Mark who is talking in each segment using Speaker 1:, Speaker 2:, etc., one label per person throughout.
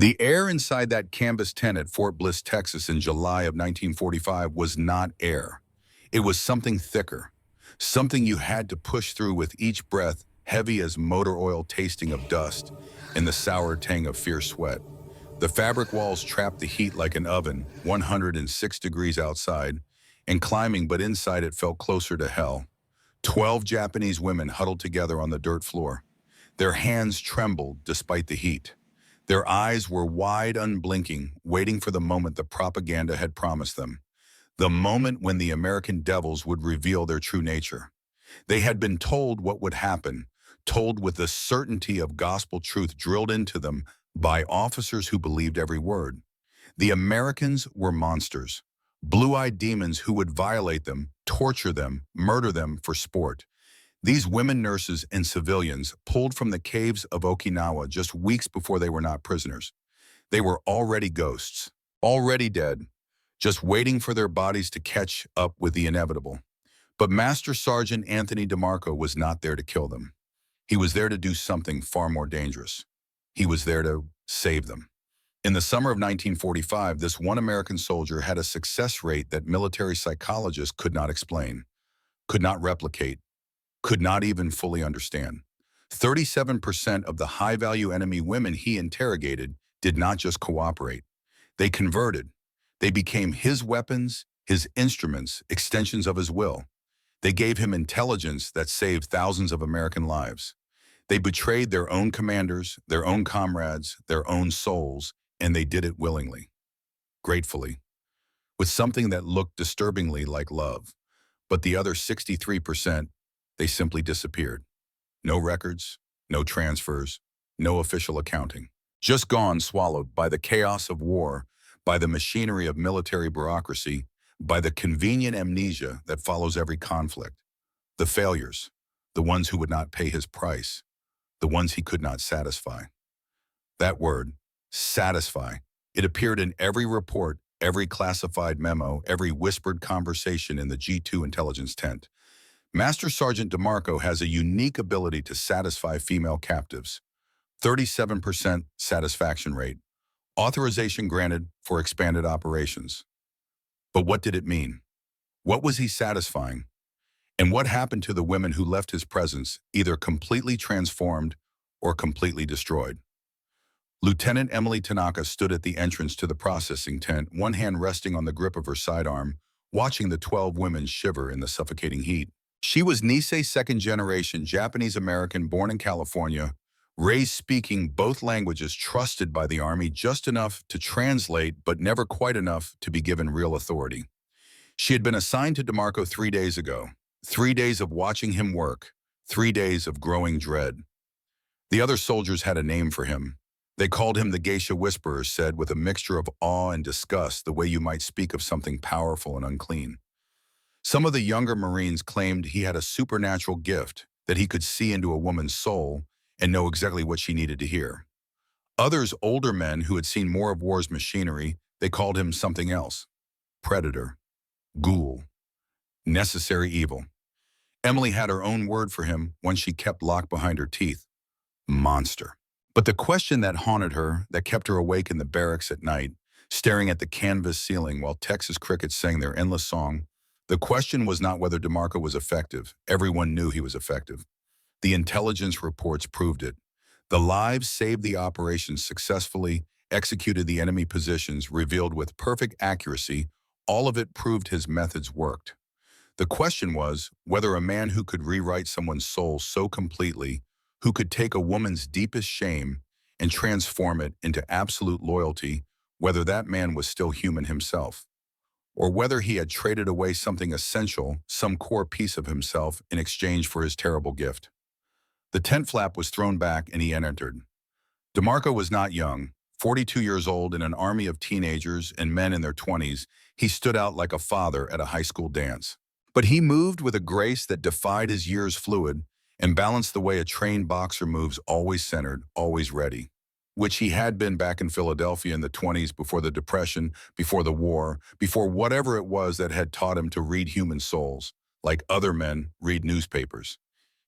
Speaker 1: The air inside that canvas tent at Fort Bliss, Texas in July of 1945 was not air. It was something thicker, something you had to push through with each breath, heavy as motor oil tasting of dust and the sour tang of fierce sweat. The fabric walls trapped the heat like an oven, 106 degrees outside, and climbing, but inside it felt closer to hell. 12 Japanese women huddled together on the dirt floor. Their hands trembled despite the heat. Their eyes were wide, unblinking, waiting for the moment the propaganda had promised them. The moment when the American devils would reveal their true nature. They had been told what would happen, told with the certainty of gospel truth drilled into them by officers who believed every word. The Americans were monsters, blue-eyed demons who would violate them, torture them, murder them for sport. These women nurses and civilians pulled from the caves of Okinawa just weeks before they were not prisoners. They were already ghosts, already dead, just waiting for their bodies to catch up with the inevitable. But Master Sergeant Anthony DeMarco was not there to kill them. He was there to do something far more dangerous. He was there to save them. In the summer of 1945, this one American soldier had a success rate that military psychologists could not explain, could not replicate, could not even fully understand. 37% of the high-value enemy women he interrogated did not just cooperate. They converted. They became his weapons, his instruments, extensions of his will. They gave him intelligence that saved thousands of American lives. They betrayed their own commanders, their own comrades, their own souls, and they did it willingly, gratefully, with something that looked disturbingly like love. But the other 63%, they simply disappeared. No records, no transfers, no official accounting. Just gone, swallowed by the chaos of war, by the machinery of military bureaucracy, by the convenient amnesia that follows every conflict. The failures, the ones who would not pay his price, the ones he could not satisfy. That word, satisfy, it appeared in every report, every classified memo, every whispered conversation in the G2 intelligence tent. Master Sergeant DeMarco has a unique ability to satisfy female captives. 37% satisfaction rate. Authorization granted for expanded operations. But what did it mean? What was he satisfying? And what happened to the women who left his presence, either completely transformed or completely destroyed? Lieutenant Emily Tanaka stood at the entrance to the processing tent, one hand resting on the grip of her sidearm, watching the 12 women shiver in the suffocating heat. She was Nisei's second-generation Japanese-American born in California, raised speaking both languages, trusted by the Army just enough to translate but never quite enough to be given real authority. She had been assigned to DeMarco 3 days ago, 3 days of watching him work, 3 days of growing dread. The other soldiers had a name for him. They called him the Geisha Whisperer, said with a mixture of awe and disgust, the way you might speak of something powerful and unclean. Some of the younger Marines claimed he had a supernatural gift, that he could see into a woman's soul and know exactly what she needed to hear. Others, older men who had seen more of war's machinery, they called him something else. Predator, ghoul, necessary evil. Emily had her own word for him, one she kept locked behind her teeth. Monster. But the question that haunted her, that kept her awake in the barracks at night, staring at the canvas ceiling while Texas crickets sang their endless song, the question was not whether DeMarco was effective. Everyone knew he was effective. The intelligence reports proved it. The lives saved the operation successfully, executed the enemy positions, revealed with perfect accuracy. All of it proved his methods worked. The question was whether a man who could rewrite someone's soul so completely, who could take a woman's deepest shame and transform it into absolute loyalty, whether that man was still human himself, or whether he had traded away something essential, some core piece of himself, in exchange for his terrible gift. The tent flap was thrown back and he entered. DeMarco was not young. 42 years old, in an army of teenagers and men in their 20s, he stood out like a father at a high school dance. But he moved with a grace that defied his years fluid and balanced the way a trained boxer moves, always centered, always ready, which he had been back in Philadelphia in the 20s, before the Depression, before the war, before whatever it was that had taught him to read human souls, like other men read newspapers.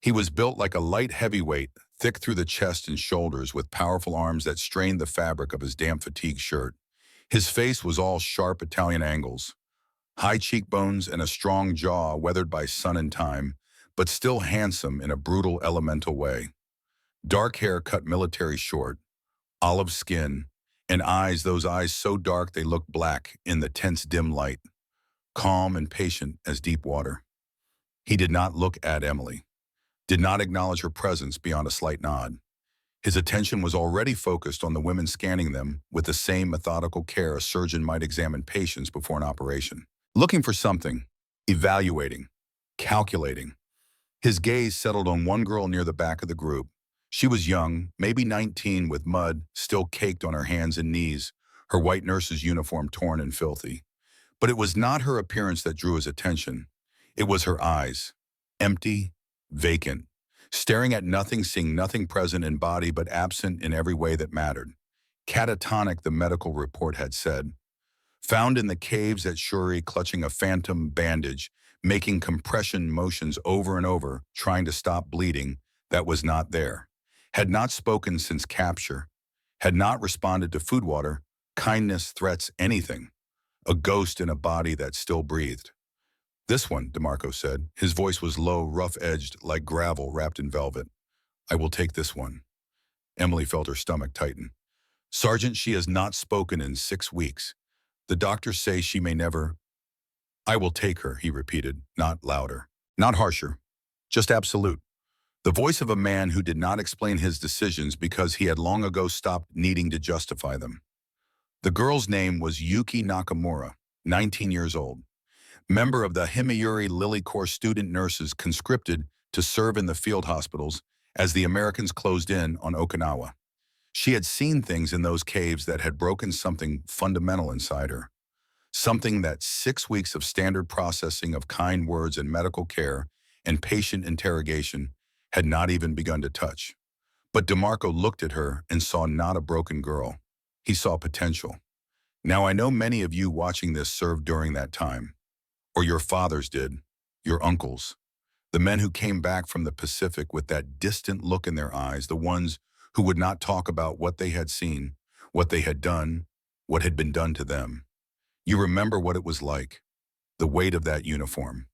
Speaker 1: He was built like a light heavyweight, thick through the chest and shoulders with powerful arms that strained the fabric of his damp fatigue shirt. His face was all sharp Italian angles, high cheekbones and a strong jaw weathered by sun and time, but still handsome in a brutal elemental way. Dark hair cut military short, olive skin, and those eyes so dark they looked black in the tense dim light, calm and patient as deep water. He did not look at Emily, did not acknowledge her presence beyond a slight nod. His attention was already focused on the women, scanning them with the same methodical care a surgeon might examine patients before an operation. Looking for something, evaluating, calculating. His gaze settled on one girl near the back of the group. She was young, maybe 19, with mud still caked on her hands and knees, her white nurse's uniform torn and filthy. But it was not her appearance that drew his attention. It was her eyes, empty, vacant, staring at nothing, seeing nothing present in body but absent in every way that mattered. Catatonic, the medical report had said. Found in the caves at Shuri, clutching a phantom bandage, making compression motions over and over, trying to stop bleeding that was not there. Had not spoken since capture. Had not responded to food, water, kindness, threats, anything. A ghost in a body that still breathed. This one, DeMarco said. His voice was low, rough-edged, like gravel wrapped in velvet. I will take this one. Emily felt her stomach tighten. Sergeant, she has not spoken in 6 weeks. The doctors say she may never. I will take her, he repeated, not louder, not harsher, just absolute. The voice of a man who did not explain his decisions because he had long ago stopped needing to justify them. The girl's name was Yuki Nakamura, 19 years old. Member of the Himeyuri Lily Corps student nurses conscripted to serve in the field hospitals as the Americans closed in on Okinawa. She had seen things in those caves that had broken something fundamental inside her. Something that 6 weeks of standard processing of kind words and medical care and patient interrogation had not even begun to touch. But DeMarco looked at her and saw not a broken girl. He saw potential. Now I know many of you watching this served during that time. Or your fathers did, your uncles, the men who came back from the Pacific with that distant look in their eyes, the ones who would not talk about what they had seen, what they had done, what had been done to them. You remember what it was like, the weight of that uniform,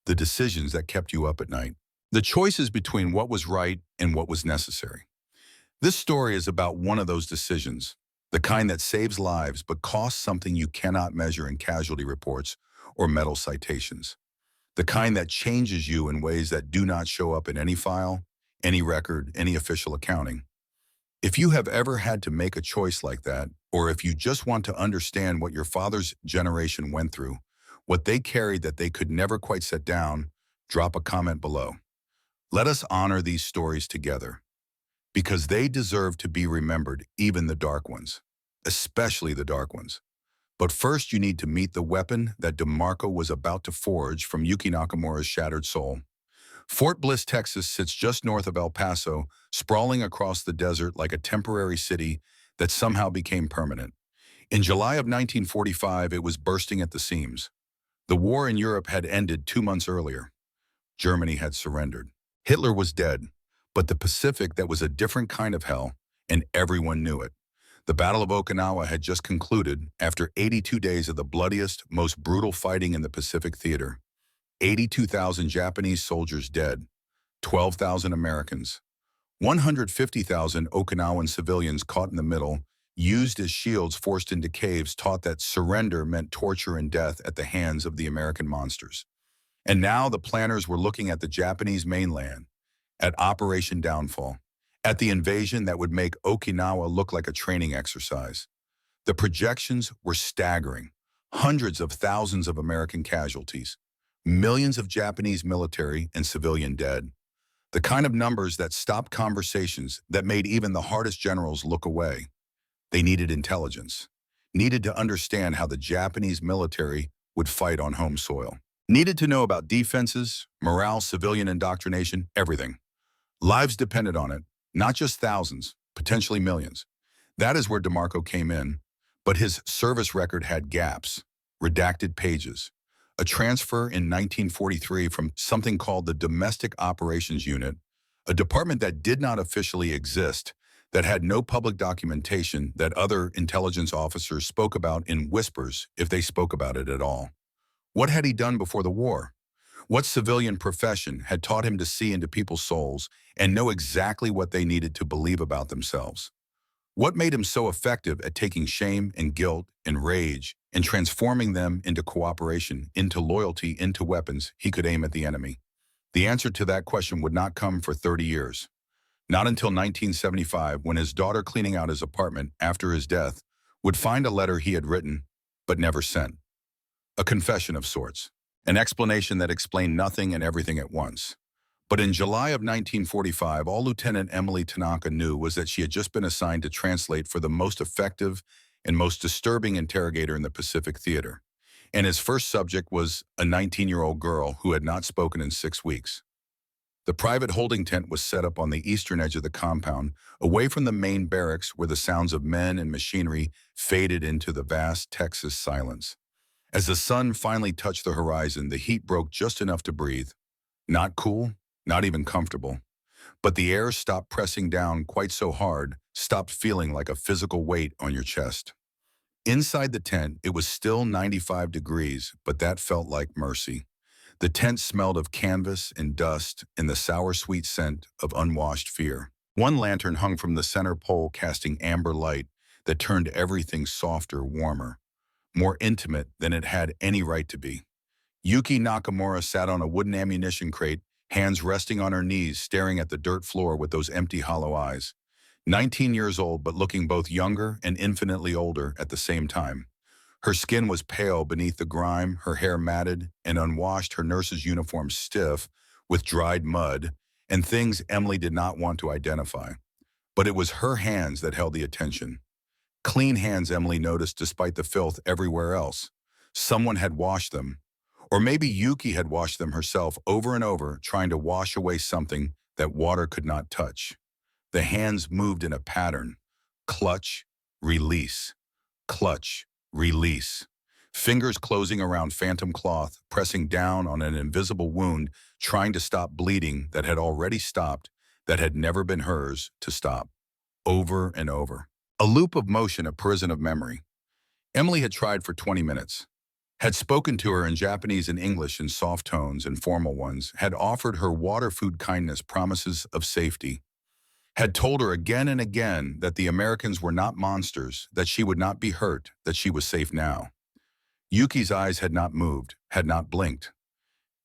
Speaker 1: the decisions that kept you up at night, the choices between what was right and what was necessary. This story is about one of those decisions, the kind that saves lives but costs something you cannot measure in casualty reports or medal citations. The kind that changes you in ways that do not show up in any file, any record, any official accounting. If you have ever had to make a choice like that, or if you just want to understand what your father's generation went through, what they carried that they could never quite set down, drop a comment below. Let us honor these stories together, because they deserve to be remembered, even the dark ones, especially the dark ones. But first, you need to meet the weapon that DeMarco was about to forge from Yuki Nakamura's shattered soul. Fort Bliss, Texas sits just north of El Paso, sprawling across the desert like a temporary city that somehow became permanent. In July of 1945, it was bursting at the seams. The war in Europe had ended 2 months earlier. Germany had surrendered. Hitler was dead, but the Pacific, that was a different kind of hell, and everyone knew it. The Battle of Okinawa had just concluded after 82 days of the bloodiest, most brutal fighting in the Pacific theater. 82,000 Japanese soldiers dead, 12,000 Americans, 150,000 Okinawan civilians caught in the middle, used as shields, forced into caves, taught that surrender meant torture and death at the hands of the American monsters. And now the planners were looking at the Japanese mainland, at Operation Downfall, at the invasion that would make Okinawa look like a training exercise. The projections were staggering. Hundreds of thousands of American casualties, millions of Japanese military and civilian dead. The kind of numbers that stopped conversations, that made even the hardest generals look away. They needed intelligence, needed to understand how the Japanese military would fight on home soil. Needed to know about defenses, morale, civilian indoctrination, everything. Lives depended on it, not just thousands, potentially millions. That is where DeMarco came in, but his service record had gaps, redacted pages. A transfer in 1943 from something called the Domestic Operations Unit, A department that did not officially exist, that had no public documentation, that other intelligence officers spoke about in whispers if they spoke about it at all. What had he done before the war? What civilian profession had taught him to see into people's souls and know exactly what they needed to believe about themselves? What made him so effective at taking shame and guilt and rage and transforming them into cooperation, into loyalty, into weapons he could aim at the enemy? The answer to that question would not come for 30 years. Not until 1975, when his daughter, cleaning out his apartment after his death, would find a letter he had written but never sent. A confession of sorts. An explanation that explained nothing and everything at once. But in July of 1945, all Lieutenant Emily Tanaka knew was that she had just been assigned to translate for the most effective and most disturbing interrogator in the Pacific Theater. And his first subject was a 19-year-old girl who had not spoken in 6 weeks. The private holding tent was set up on the eastern edge of the compound, away from the main barracks where the sounds of men and machinery faded into the vast Texas silence. As the sun finally touched the horizon, the heat broke just enough to breathe. Not cool, not even comfortable. But the air stopped pressing down quite so hard, stopped feeling like a physical weight on your chest. Inside the tent, it was still 95 degrees, but that felt like mercy. The tent smelled of canvas and dust and the sour sweet scent of unwashed fear. One lantern hung from the center pole, casting amber light that turned everything softer, warmer, more intimate than it had any right to be. Yuki Nakamura sat on a wooden ammunition crate, hands resting on her knees, staring at the dirt floor with those empty, hollow eyes. 19 years old, but looking both younger and infinitely older at the same time. Her skin was pale beneath the grime, her hair matted and unwashed, her nurse's uniform stiff with dried mud and things Emily did not want to identify. But it was her hands that held the attention. Clean hands, Emily noticed, despite the filth everywhere else. Someone had washed them. Or maybe Yuki had washed them herself over and over, trying to wash away something that water could not touch. The hands moved in a pattern. Clutch, release. Clutch, release. Fingers closing around phantom cloth, pressing down on an invisible wound, trying to stop bleeding that had already stopped, that had never been hers to stop. Over and over. A loop of motion, a prison of memory. Emily had tried for 20 minutes. Had spoken to her in Japanese and English in soft tones and formal ones, had offered her water, food, kindness, promises of safety. Had told her again and again that the Americans were not monsters, that she would not be hurt, that she was safe now. Yuki's eyes had not moved, had not blinked.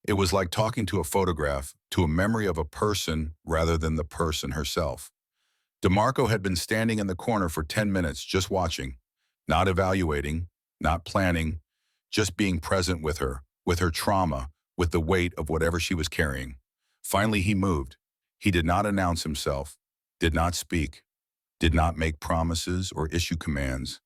Speaker 1: It was like talking to a photograph, to a memory of a person rather than the person herself. DeMarco had been standing in the corner for 10 minutes just watching, not evaluating, not planning, just being present with her trauma, with the weight of whatever she was carrying. Finally, he moved. He did not announce himself, did not speak, did not make promises or issue commands.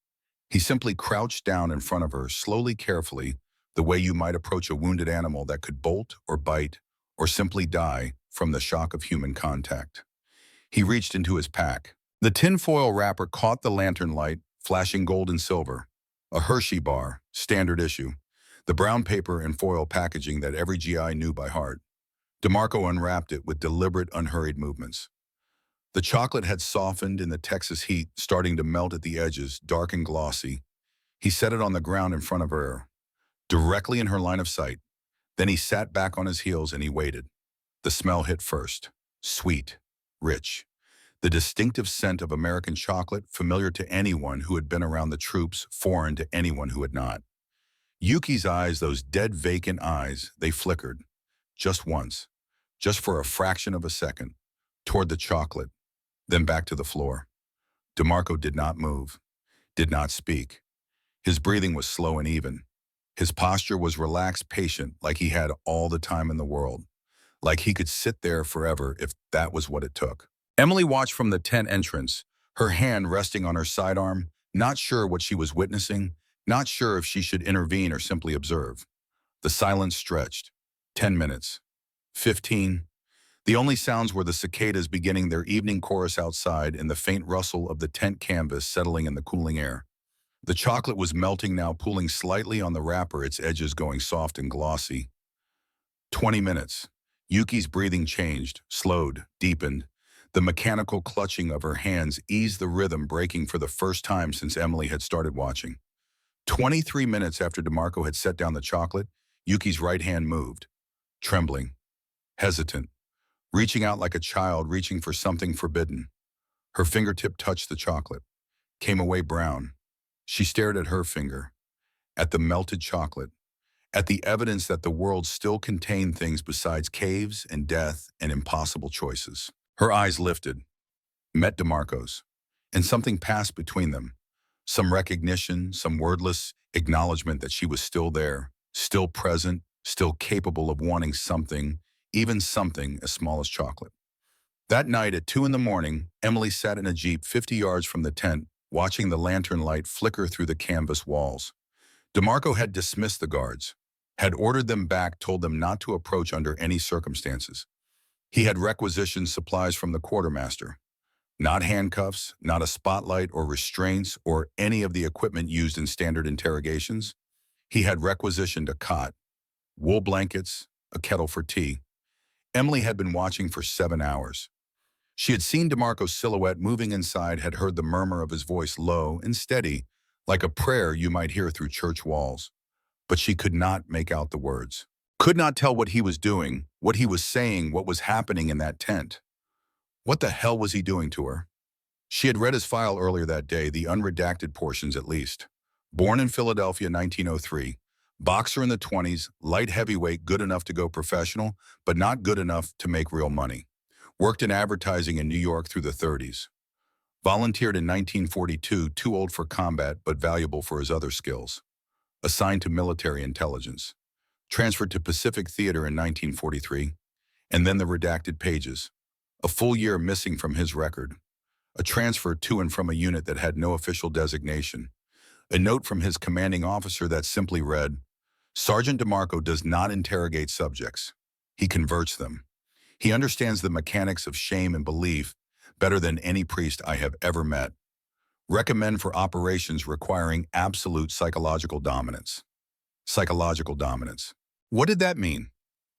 Speaker 1: He simply crouched down in front of her, slowly, carefully, the way you might approach a wounded animal that could bolt or bite or simply die from the shock of human contact. He reached into his pack. The tinfoil wrapper caught the lantern light, flashing gold and silver. A Hershey bar, standard issue. The brown paper and foil packaging that every GI knew by heart. DeMarco unwrapped it with deliberate, unhurried movements. The chocolate had softened in the Texas heat, starting to melt at the edges, dark and glossy. He set it on the ground in front of her, directly in her line of sight. Then he sat back on his heels and he waited. The smell hit first. Sweet, rich. The distinctive scent of American chocolate, familiar to anyone who had been around the troops, foreign to anyone who had not. Yuki's eyes, those dead, vacant eyes, they flickered. Just once. Just for a fraction of a second. Toward the chocolate. Then back to the floor. DeMarco did not move. Did not speak. His breathing was slow and even. His posture was relaxed, patient, like he had all the time in the world. Like he could sit there forever if that was what it took. Emily watched from the tent entrance, her hand resting on her sidearm, not sure what she was witnessing, not sure if she should intervene or simply observe. The silence stretched. 10 minutes. 15. The only sounds were the cicadas beginning their evening chorus outside and the faint rustle of the tent canvas settling in the cooling air. The chocolate was melting now, pooling slightly on the wrapper, its edges going soft and glossy. 20 minutes. Yuki's breathing changed, slowed, deepened. The mechanical clutching of her hands eased the rhythm, breaking for the first time since Emily had started watching. 23 minutes after DeMarco had set down the chocolate, Yuki's right hand moved, trembling, hesitant, reaching out like a child reaching for something forbidden. Her fingertip touched the chocolate, came away brown. She stared at her finger, at the melted chocolate, at the evidence that the world still contained things besides caves and death and impossible choices. Her eyes lifted, met DeMarco's, and something passed between them. Some recognition, some wordless acknowledgement that she was still there, still present, still capable of wanting something, even something as small as chocolate. That night at 2 in the morning, Emily sat in a Jeep 50 yards from the tent, watching the lantern light flicker through the canvas walls. DeMarco had dismissed the guards, had ordered them back, told them not to approach under any circumstances. He had requisitioned supplies from the quartermaster. Not handcuffs, not a spotlight or restraints or any of the equipment used in standard interrogations. He had requisitioned a cot, wool blankets, a kettle for tea. Emily had been watching for 7 hours. She had seen DeMarco's silhouette moving inside, had heard the murmur of his voice low and steady, like a prayer you might hear through church walls. But she could not make out the words. Could not tell what he was doing, what he was saying, what was happening in that tent. What the hell was he doing to her? She had read his file earlier that day, the unredacted portions at least. Born in Philadelphia, 1903. Boxer in the 20s, light heavyweight, good enough to go professional, but not good enough to make real money. Worked in advertising in New York through the 30s. Volunteered in 1942, too old for combat, but valuable for his other skills. Assigned to military intelligence. Transferred to Pacific Theater in 1943. And then the redacted pages. A full year missing from his record. A transfer to and from a unit that had no official designation. A note from his commanding officer that simply read, Sergeant DeMarco does not interrogate subjects. He converts them. He understands the mechanics of shame and belief better than any priest I have ever met. Recommend for operations requiring absolute psychological dominance. Psychological dominance. What did that mean?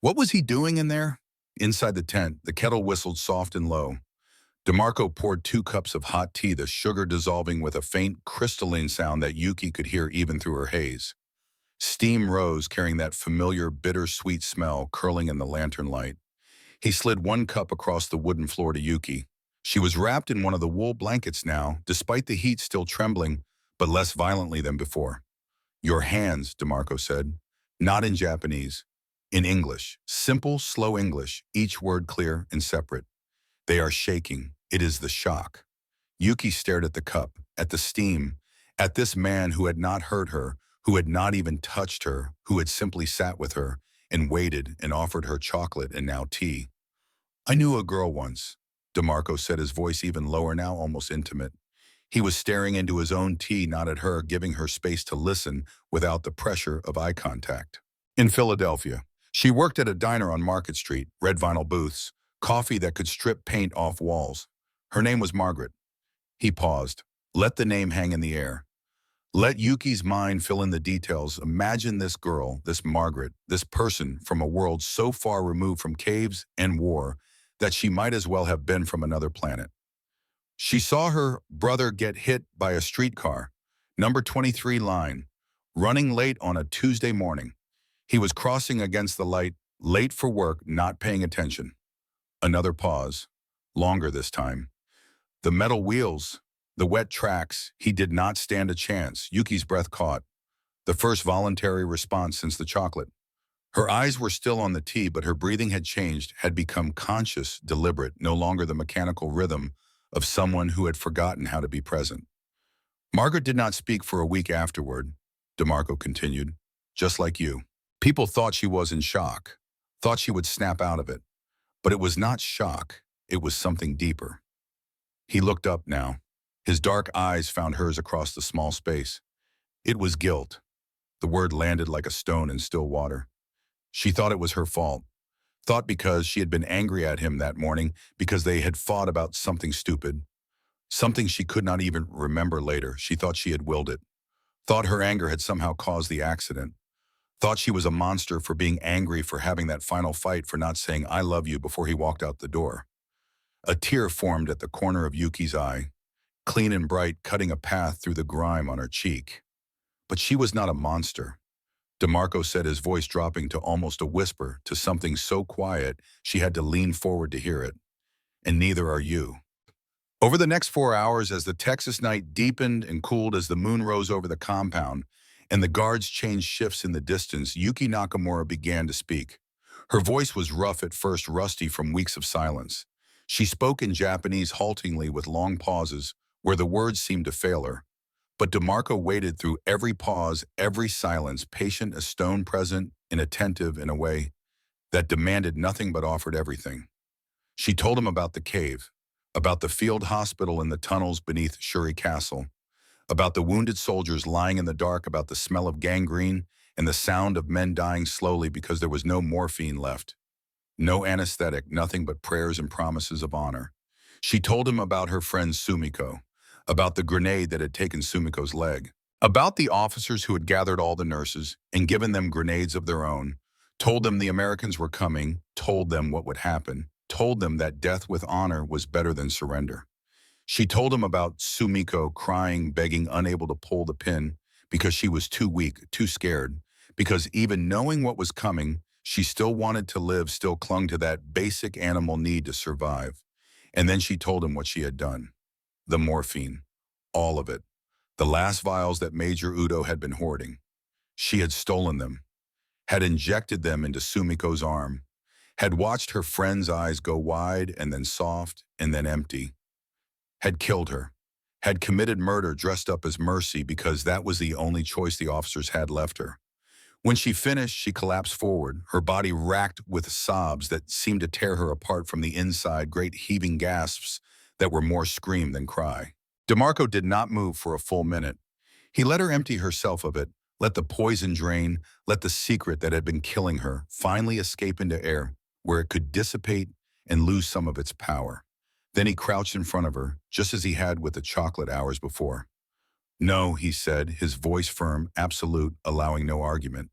Speaker 1: What was he doing in there? Inside the tent, the kettle whistled soft and low. DeMarco poured 2 cups of hot tea, the sugar dissolving with a faint crystalline sound that Yuki could hear even through her haze. Steam rose, carrying that familiar bittersweet smell curling in the lantern light. He slid 1 cup across the wooden floor to Yuki. She was wrapped in one of the wool blankets now, despite the heat still trembling, but less violently than before. Your hands, DeMarco said, not in Japanese. In English, simple, slow English, each word clear and separate. They are shaking. It is the shock. Yuki stared at the cup, at the steam, at this man who had not hurt her, who had not even touched her, who had simply sat with her and waited and offered her chocolate and now tea. I knew a girl once, DeMarco said, his voice even lower now, almost intimate. He was staring into his own tea, not at her, giving her space to listen without the pressure of eye contact. In Philadelphia, she worked at a diner on Market Street, red vinyl booths, coffee that could strip paint off walls. Her name was Margaret. He paused. Let the name hang in the air. Let Yuki's mind fill in the details. Imagine this girl, this Margaret, this person from a world so far removed from caves and war that she might as well have been from another planet. She saw her brother get hit by a streetcar, number 23 line, running late on a Tuesday morning. He was crossing against the light, late for work, not paying attention. Another pause, longer this time. The metal wheels, the wet tracks, he did not stand a chance. Yuki's breath caught. The first voluntary response since the chocolate. Her eyes were still on the tea, but her breathing had changed, had become conscious, deliberate, no longer the mechanical rhythm of someone who had forgotten how to be present. Margaret did not speak for a week afterward, DeMarco continued, just like you. People thought she was in shock, thought she would snap out of it. But it was not shock, it was something deeper. He looked up now. His dark eyes found hers across the small space. It was guilt. The word landed like a stone in still water. She thought it was her fault. Thought because she had been angry at him that morning, because they had fought about something stupid. Something she could not even remember later. She thought she had willed it. Thought her anger had somehow caused the accident. Thought she was a monster for being angry, for having that final fight, for not saying "I love you" before he walked out the door. A tear formed at the corner of Yuki's eye, clean and bright, cutting a path through the grime on her cheek. But she was not a monster. DeMarco said, his voice dropping to almost a whisper, to something so quiet she had to lean forward to hear it. And neither are you. Over the next 4 hours, as the Texas night deepened and cooled, as the moon rose over the compound, and the guards changed shifts in the distance, Yuki Nakamura began to speak. Her voice was rough at first, rusty from weeks of silence. She spoke in Japanese haltingly, with long pauses where the words seemed to fail her. But DeMarco waited through every pause, every silence, patient as stone, present and attentive in a way that demanded nothing but offered everything. She told him about the cave, about the field hospital in the tunnels beneath Shuri Castle, about the wounded soldiers lying in the dark, about the smell of gangrene and the sound of men dying slowly because there was no morphine left. No anesthetic, nothing but prayers and promises of honor. She told him about her friend Sumiko, about the grenade that had taken Sumiko's leg, about the officers who had gathered all the nurses and given them grenades of their own, told them the Americans were coming, told them what would happen, told them that death with honor was better than surrender. She told him about Sumiko crying, begging, unable to pull the pin because she was too weak, too scared, because even knowing what was coming, she still wanted to live, still clung to that basic animal need to survive. And then she told him what she had done. The morphine. All of it. The last vials that Major Udo had been hoarding. She had stolen them, had injected them into Sumiko's arm, had watched her friend's eyes go wide and then soft and then empty, had killed her, had committed murder dressed up as mercy because that was the only choice the officers had left her. When she finished, she collapsed forward, her body racked with sobs that seemed to tear her apart from the inside, great heaving gasps that were more scream than cry. DeMarco did not move for a full minute. He let her empty herself of it, let the poison drain, let the secret that had been killing her finally escape into air, where it could dissipate and lose some of its power. Then he crouched in front of her, just as he had with the chocolate hours before. "No," he said, his voice firm, absolute, allowing no argument.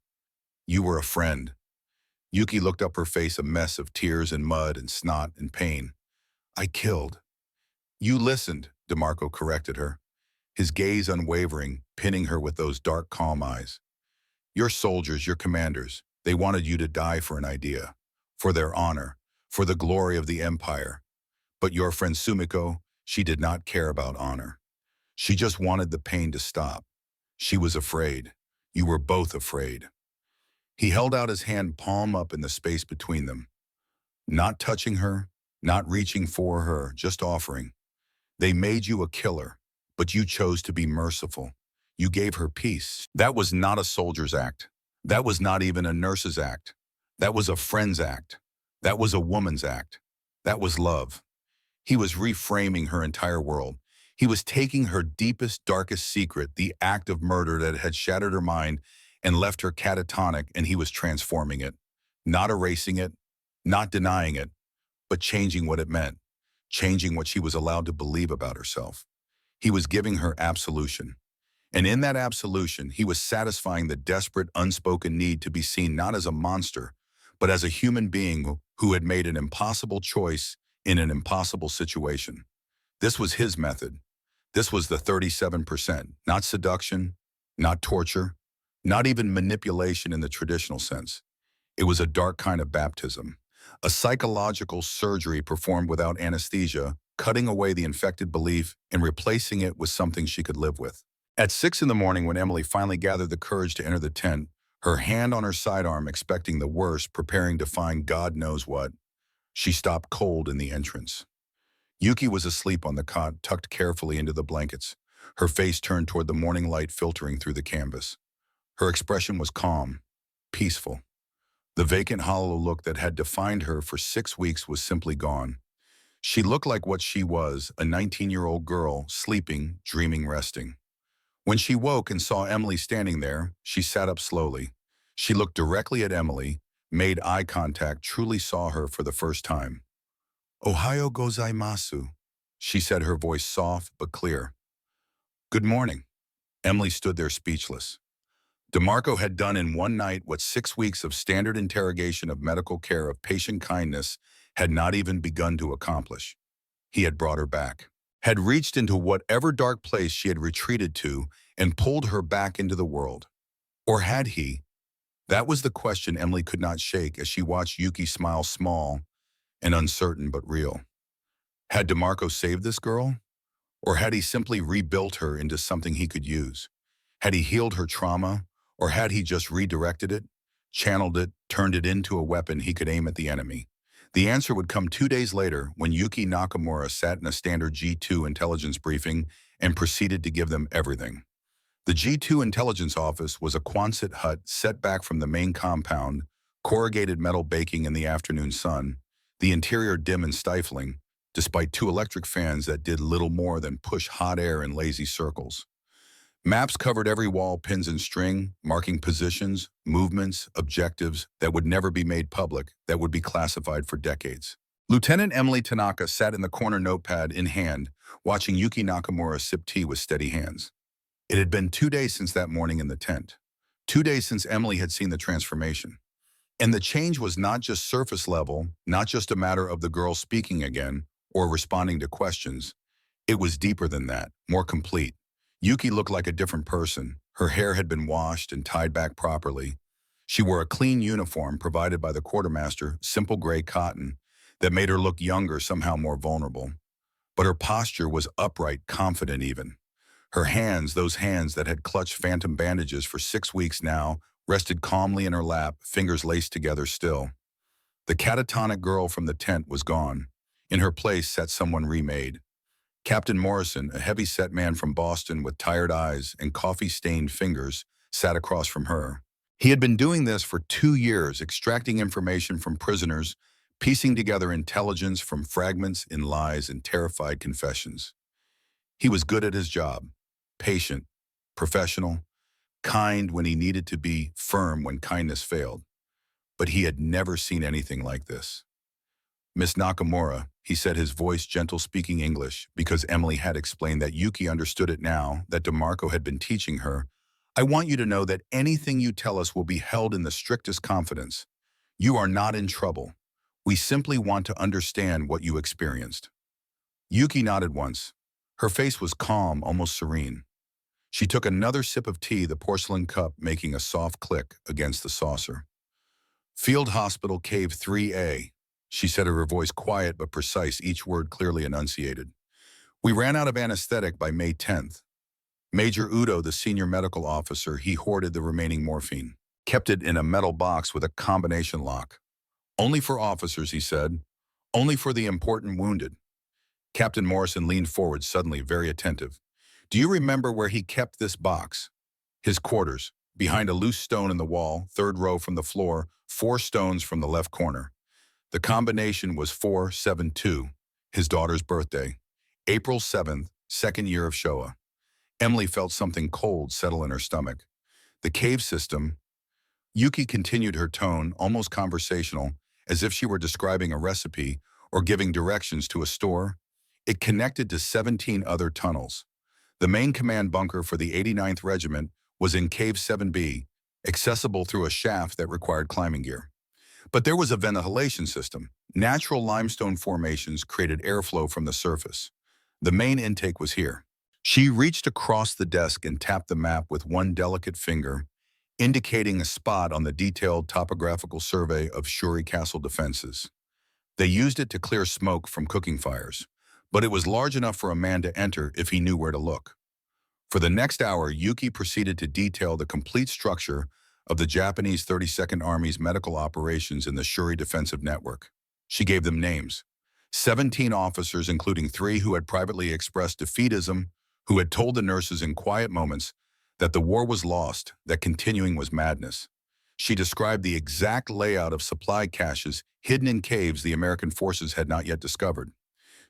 Speaker 1: "You were a friend." Yuki looked up, her face a mess of tears and mud and snot and pain. "I killed." "You listened," DeMarco corrected her, his gaze unwavering, pinning her with those dark, calm eyes. "Your soldiers, your commanders, they wanted you to die for an idea, for their honor, for the glory of the empire. But your friend Sumiko, she did not care about honor. She just wanted the pain to stop. She was afraid. You were both afraid." He held out his hand, palm up, in the space between them. Not touching her, not reaching for her, just offering. "They made you a killer, but you chose to be merciful. You gave her peace. That was not a soldier's act. That was not even a nurse's act. That was a friend's act. That was a woman's act. That was love." He was reframing her entire world. He was taking her deepest, darkest secret, the act of murder that had shattered her mind and left her catatonic, and he was transforming it, not erasing it, not denying it, but changing what it meant, changing what she was allowed to believe about herself. He was giving her absolution. And in that absolution, he was satisfying the desperate, unspoken need to be seen not as a monster, but as a human being who had made an impossible choice in an impossible situation. This was his method. This was the 37%, not seduction, not torture, not even manipulation in the traditional sense. It was a dark kind of baptism, a psychological surgery performed without anesthesia, cutting away the infected belief and replacing it with something she could live with. At 6 in the morning, when Emily finally gathered the courage to enter the tent, her hand on her sidearm, expecting the worst, preparing to find God knows what, she stopped cold in the entrance. Yuki was asleep on the cot, tucked carefully into the blankets, her face turned toward the morning light filtering through the canvas. Her expression was calm, peaceful. The vacant, hollow look that had defined her for 6 weeks was simply gone. She looked like what she was, a 19-year-old girl, sleeping, dreaming, resting. When she woke and saw Emily standing there, she sat up slowly. She looked directly at Emily, made eye contact, truly saw her for the first time. "Ohayo gozaimasu," she said, her voice soft but clear. "Good morning." Emily stood there speechless. DeMarco had done in one night what 6 weeks of standard interrogation of medical care of patient kindness had not even begun to accomplish. He had brought her back, had reached into whatever dark place she had retreated to and pulled her back into the world. Or had he? That was the question Emily could not shake as she watched Yuki smile, small and uncertain but real. Had DeMarco saved this girl? Or had he simply rebuilt her into something he could use? Had he healed her trauma? Or had he just redirected it, channeled it, turned it into a weapon he could aim at the enemy? The answer would come 2 days later when Yuki Nakamura sat in a standard G2 intelligence briefing and proceeded to give them everything. The G2 intelligence office was a Quonset hut set back from the main compound, corrugated metal baking in the afternoon sun, the interior dim and stifling, despite 2 electric fans that did little more than push hot air in lazy circles. Maps covered every wall, pins and string, marking positions, movements, objectives that would never be made public, that would be classified for decades. Lieutenant Emily Tanaka sat in the corner, notepad in hand, watching Yuki Nakamura sip tea with steady hands. It had been 2 days since that morning in the tent. 2 days since Emily had seen the transformation. And the change was not just surface level, not just a matter of the girl speaking again or responding to questions. It was deeper than that, more complete. Yuki looked like a different person. Her hair had been washed and tied back properly. She wore a clean uniform provided by the quartermaster, simple gray cotton, that made her look younger, somehow more vulnerable. But her posture was upright, confident even. Her hands, those hands that had clutched phantom bandages for 6 weeks now, rested calmly in her lap, fingers laced together still. The catatonic girl from the tent was gone. In her place sat someone remade. Captain Morrison, a heavy-set man from Boston with tired eyes and coffee-stained fingers, sat across from her. He had been doing this for 2 years, extracting information from prisoners, piecing together intelligence from fragments in lies and terrified confessions. He was good at his job, patient, professional, kind when he needed to be, firm when kindness failed. But he had never seen anything like this. "Miss Nakamura," he said, his voice gentle, speaking English, because Emily had explained that Yuki understood it now, that DeMarco had been teaching her. "I want you to know that anything you tell us will be held in the strictest confidence. You are not in trouble. We simply want to understand what you experienced." Yuki nodded once. Her face was calm, almost serene. She took another sip of tea, the porcelain cup making a soft click against the saucer. "Field Hospital, Cave 3A. She said, her voice quiet but precise, each word clearly enunciated. "We ran out of anesthetic by May 10th. Major Udo, the senior medical officer, he hoarded the remaining morphine, kept it in a metal box with a combination lock. Only for officers, he said. Only for the important wounded." Captain Morrison leaned forward, suddenly very attentive. "Do you remember where he kept this box?" "His quarters, behind a loose stone in the wall, 3rd row from the floor, 4 stones from the left corner. The combination was 472, his daughter's birthday. April 7th, 2nd year of Showa." Emily felt something cold settle in her stomach. "The cave system." Yuki continued, her tone almost conversational, as if she were describing a recipe or giving directions to a store. "It connected to 17 other tunnels. The main command bunker for the 89th Regiment was in Cave 7B, accessible through a shaft that required climbing gear. But there was a ventilation system. Natural limestone formations created airflow from the surface. The main intake was here." She reached across the desk and tapped the map with one delicate finger, indicating a spot on the detailed topographical survey of Shuri Castle defenses. They used it to clear smoke from cooking fires, but it was large enough for a man to enter if he knew where to look. For the next hour, Yuki proceeded to detail the complete structure of the Japanese 32nd Army's medical operations in the Shuri Defensive Network. She gave them names. 17 officers, including 3 who had privately expressed defeatism, who had told the nurses in quiet moments that the war was lost, that continuing was madness. She described the exact layout of supply caches hidden in caves the American forces had not yet discovered.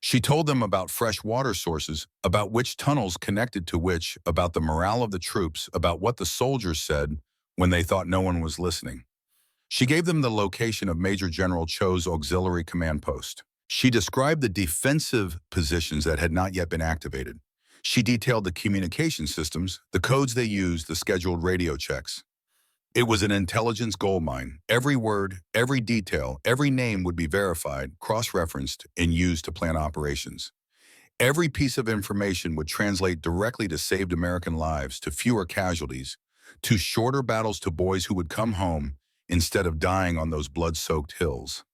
Speaker 1: She told them about fresh water sources, about which tunnels connected to which, about the morale of the troops, about what the soldiers said when they thought no one was listening. She gave them the location of Major General Cho's auxiliary command post. She described the defensive positions that had not yet been activated. She detailed the communication systems, the codes they used, the scheduled radio checks. It was an intelligence goldmine. Every word, every detail, every name would be verified, cross-referenced, and used to plan operations. Every piece of information would translate directly to saved American lives, to fewer casualties, to shorter battles, to boys who would come home instead of dying on those blood-soaked hills.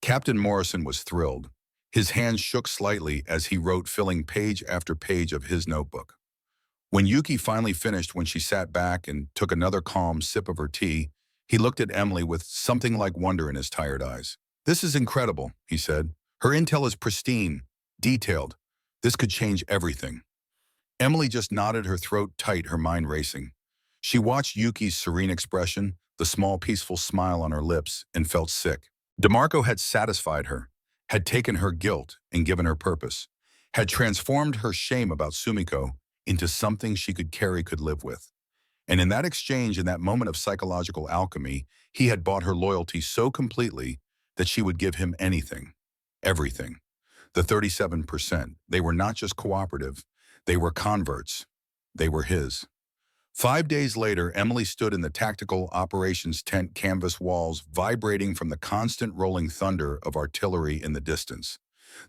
Speaker 1: Captain Morrison was thrilled. His hands shook slightly as he wrote, filling page after page of his notebook. When Yuki finally finished, when she sat back and took another calm sip of her tea, he looked at Emily with something like wonder in his tired eyes. "This is incredible," he said. "Her intel is pristine, detailed. This could change everything." Emily just nodded, her throat tight, her mind racing. She watched Yuki's serene expression, the small peaceful smile on her lips, and felt sick. DeMarco had satisfied her, had taken her guilt and given her purpose, had transformed her shame about Sumiko into something she could carry, could live with. And in that exchange, in that moment of psychological alchemy, he had bought her loyalty so completely that she would give him anything, everything. The 37%, they were not just cooperative, they were converts. They were his. 5 days later, Emily stood in the tactical operations tent, canvas walls vibrating from the constant rolling thunder of artillery in the distance.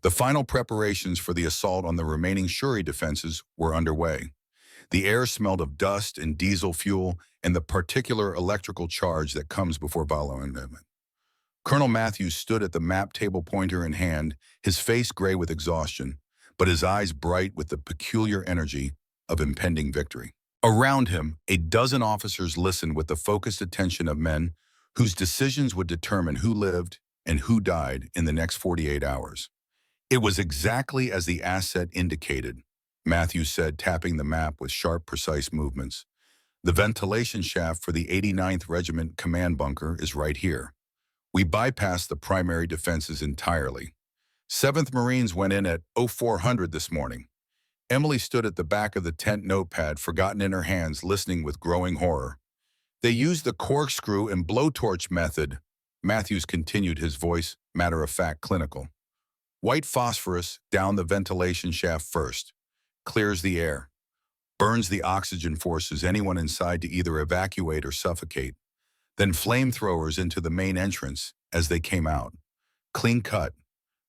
Speaker 1: The final preparations for the assault on the remaining Shuri defenses were underway. The air smelled of dust and diesel fuel and the particular electrical charge that comes before violent. Colonel Matthews stood at the map table, pointer in hand, his face gray with exhaustion, but his eyes bright with the peculiar energy of impending victory. Around him, a dozen officers listened with the focused attention of men whose decisions would determine who lived and who died in the next 48 hours. "It was exactly as the asset indicated," Matthews said, tapping the map with sharp, precise movements. "The ventilation shaft for the 89th Regiment command bunker is right here. We bypassed the primary defenses entirely. 7th Marines went in at 0400 this morning." Emily stood at the back of the tent, notepad forgotten in her hands, listening with growing horror. "They used the corkscrew and blowtorch method," Matthews continued, his voice matter-of-fact, clinical. "White phosphorus down the ventilation shaft first. Clears the air. Burns the oxygen, forces anyone inside to either evacuate or suffocate. Then flamethrowers into the main entrance as they came out. Clean cut.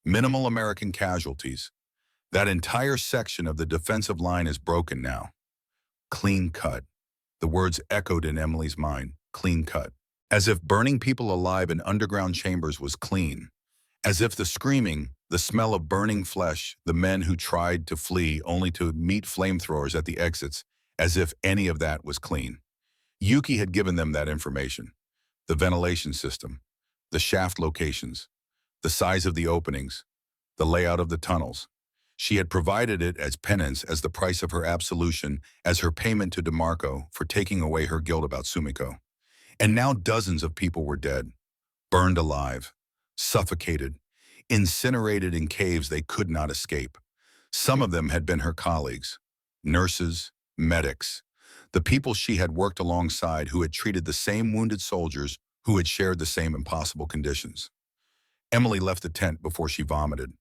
Speaker 1: Minimal American casualties. That entire section of the defensive line is broken now." Clean cut. The words echoed in Emily's mind. Clean cut. As if burning people alive in underground chambers was clean. As if the screaming, the smell of burning flesh, the men who tried to flee only to meet flamethrowers at the exits, as if any of that was clean. Yuki had given them that information. The ventilation system, the shaft locations, the size of the openings, the layout of the tunnels. She had provided it as penance, as the price of her absolution, as her payment to DeMarco for taking away her guilt about Sumiko. And now dozens of people were dead, burned alive, suffocated, incinerated in caves they could not escape. Some of them had been her colleagues, nurses, medics, the people she had worked alongside, who had treated the same wounded soldiers, who had shared the same impossible conditions. Emily left the tent before she vomited.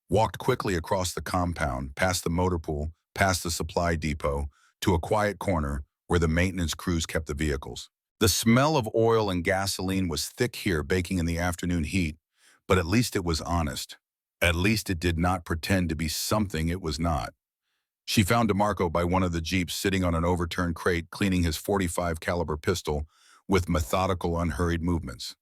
Speaker 1: Walked quickly across the compound, past the motor pool, past the supply depot, to a quiet corner where the maintenance crews kept the vehicles. The smell of oil and gasoline was thick here, baking in the afternoon heat, but at least it was honest. At least it did not pretend to be something it was not. She found DeMarco by one of the jeeps, sitting on an overturned crate, cleaning his .45 caliber pistol with methodical, unhurried movements.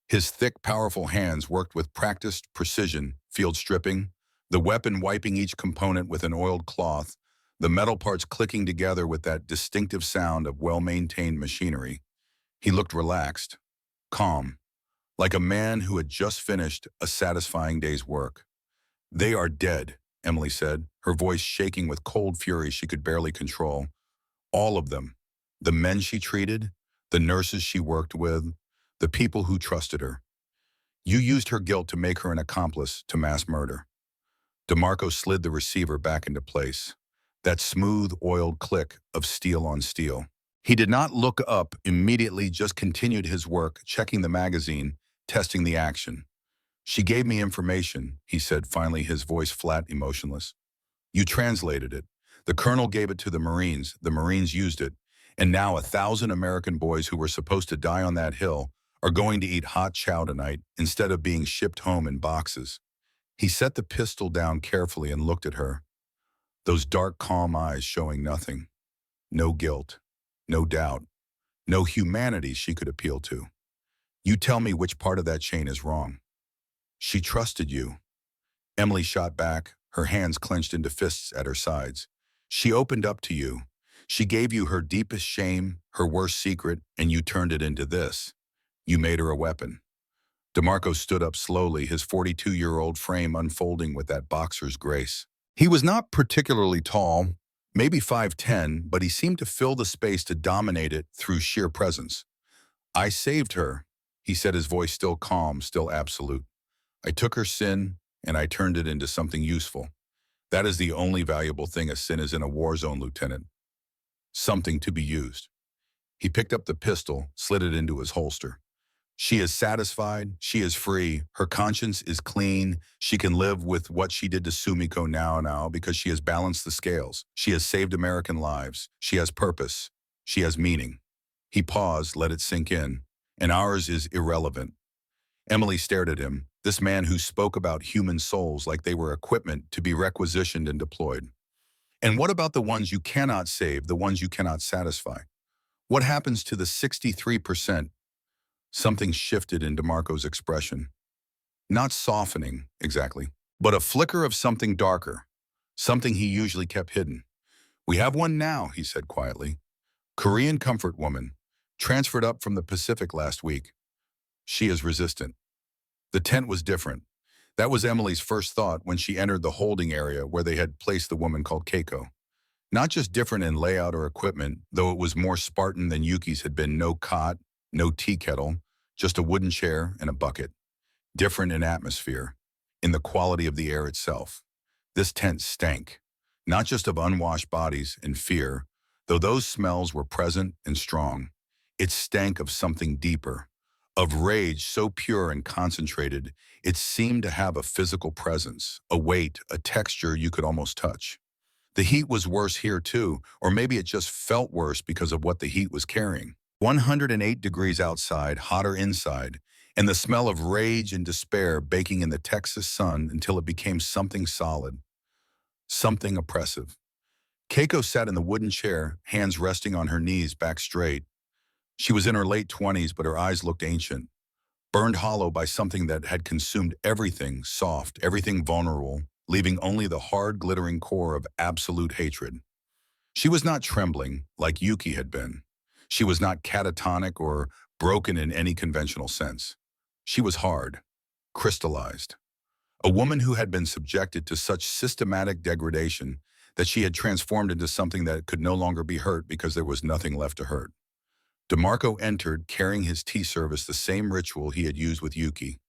Speaker 1: His thick, powerful hands worked with practiced precision, field stripping, the weapon wiping each component with an oiled cloth, the metal parts clicking together with that distinctive sound of well-maintained machinery. He looked relaxed, calm, like a man who had just finished a satisfying day's work. "They are dead," Emily said, her voice shaking with cold fury she could barely control. "All of them. The men she treated, the nurses she worked with, the people who trusted her. You used her guilt to make her an accomplice to mass murder." DeMarco slid the receiver back into place. That smooth, oiled click of steel on steel. He did not look up immediately, just continued his work, checking the magazine, testing the action. "She gave me information," he said finally, his voice flat, emotionless. "You translated it. The colonel gave it to the Marines used it, And now 1,000 American boys who were supposed to die on that hill are going to eat hot chow tonight instead of being shipped home in boxes. He set the pistol down carefully and looked at her, those dark, calm eyes showing nothing. No guilt, no doubt, no humanity she could appeal to. You tell me which part of that chain is wrong. She trusted you. Emily shot back, her hands clenched into fists at her sides. She opened up to you. She gave you her deepest shame, her worst secret, and you turned it into this. You made her a weapon. DeMarco stood up slowly, his 42-year-old frame unfolding with that boxer's grace. He was not particularly tall, maybe 5'10", but he seemed to fill the space to dominate it through sheer presence. I saved her, he said, his voice still calm, still absolute. I took her sin, and I turned it into something useful. That is the only valuable thing a sin is in a war zone, Lieutenant. Something to be used. He picked up the pistol, slid it into his holster. She is satisfied, she is free, her conscience is clean, she can live with what she did to Sumiko now because she has balanced the scales. She has saved American lives, she has purpose, she has meaning. He paused, let it sink in, and ours is irrelevant. Emily stared at him, this man who spoke about human souls like they were equipment to be requisitioned and deployed. And what about the ones you cannot save, the ones you cannot satisfy? What happens to the 63%? Something shifted in DeMarco's expression. Not softening, exactly, but a flicker of something darker, something he usually kept hidden. We have one now, he said quietly. Korean comfort woman, transferred up from the Pacific last week. She is resistant. The tent was different. That was Emily's first thought when she entered the holding area where they had placed the woman called Keiko. Not just different in layout or equipment, though it was more Spartan than Yuki's had been. No cot, no tea kettle, just a wooden chair and a bucket. Different in atmosphere, in the quality of the air itself. This tent stank, not just of unwashed bodies and fear, though those smells were present and strong. It stank of something deeper, of rage so pure and concentrated, it seemed to have a physical presence, a weight, a texture you could almost touch. The heat was worse here too, or maybe it just felt worse because of what the heat was carrying. 108 degrees outside, hotter inside, and the smell of rage and despair baking in the Texas sun until it became something solid, something oppressive. Keiko sat in the wooden chair, hands resting on her knees, back straight. She was in her late 20s, but her eyes looked ancient, burned hollow by something that had consumed everything soft, everything vulnerable, leaving only the hard, glittering core of absolute hatred. She was not trembling like Yuki had been. She was not catatonic or broken in any conventional sense. She was hard, crystallized. A woman who had been subjected to such systematic degradation that she had transformed into something that could no longer be hurt because there was nothing left to hurt. DeMarco entered carrying his tea service, the same ritual he had used with Yuki.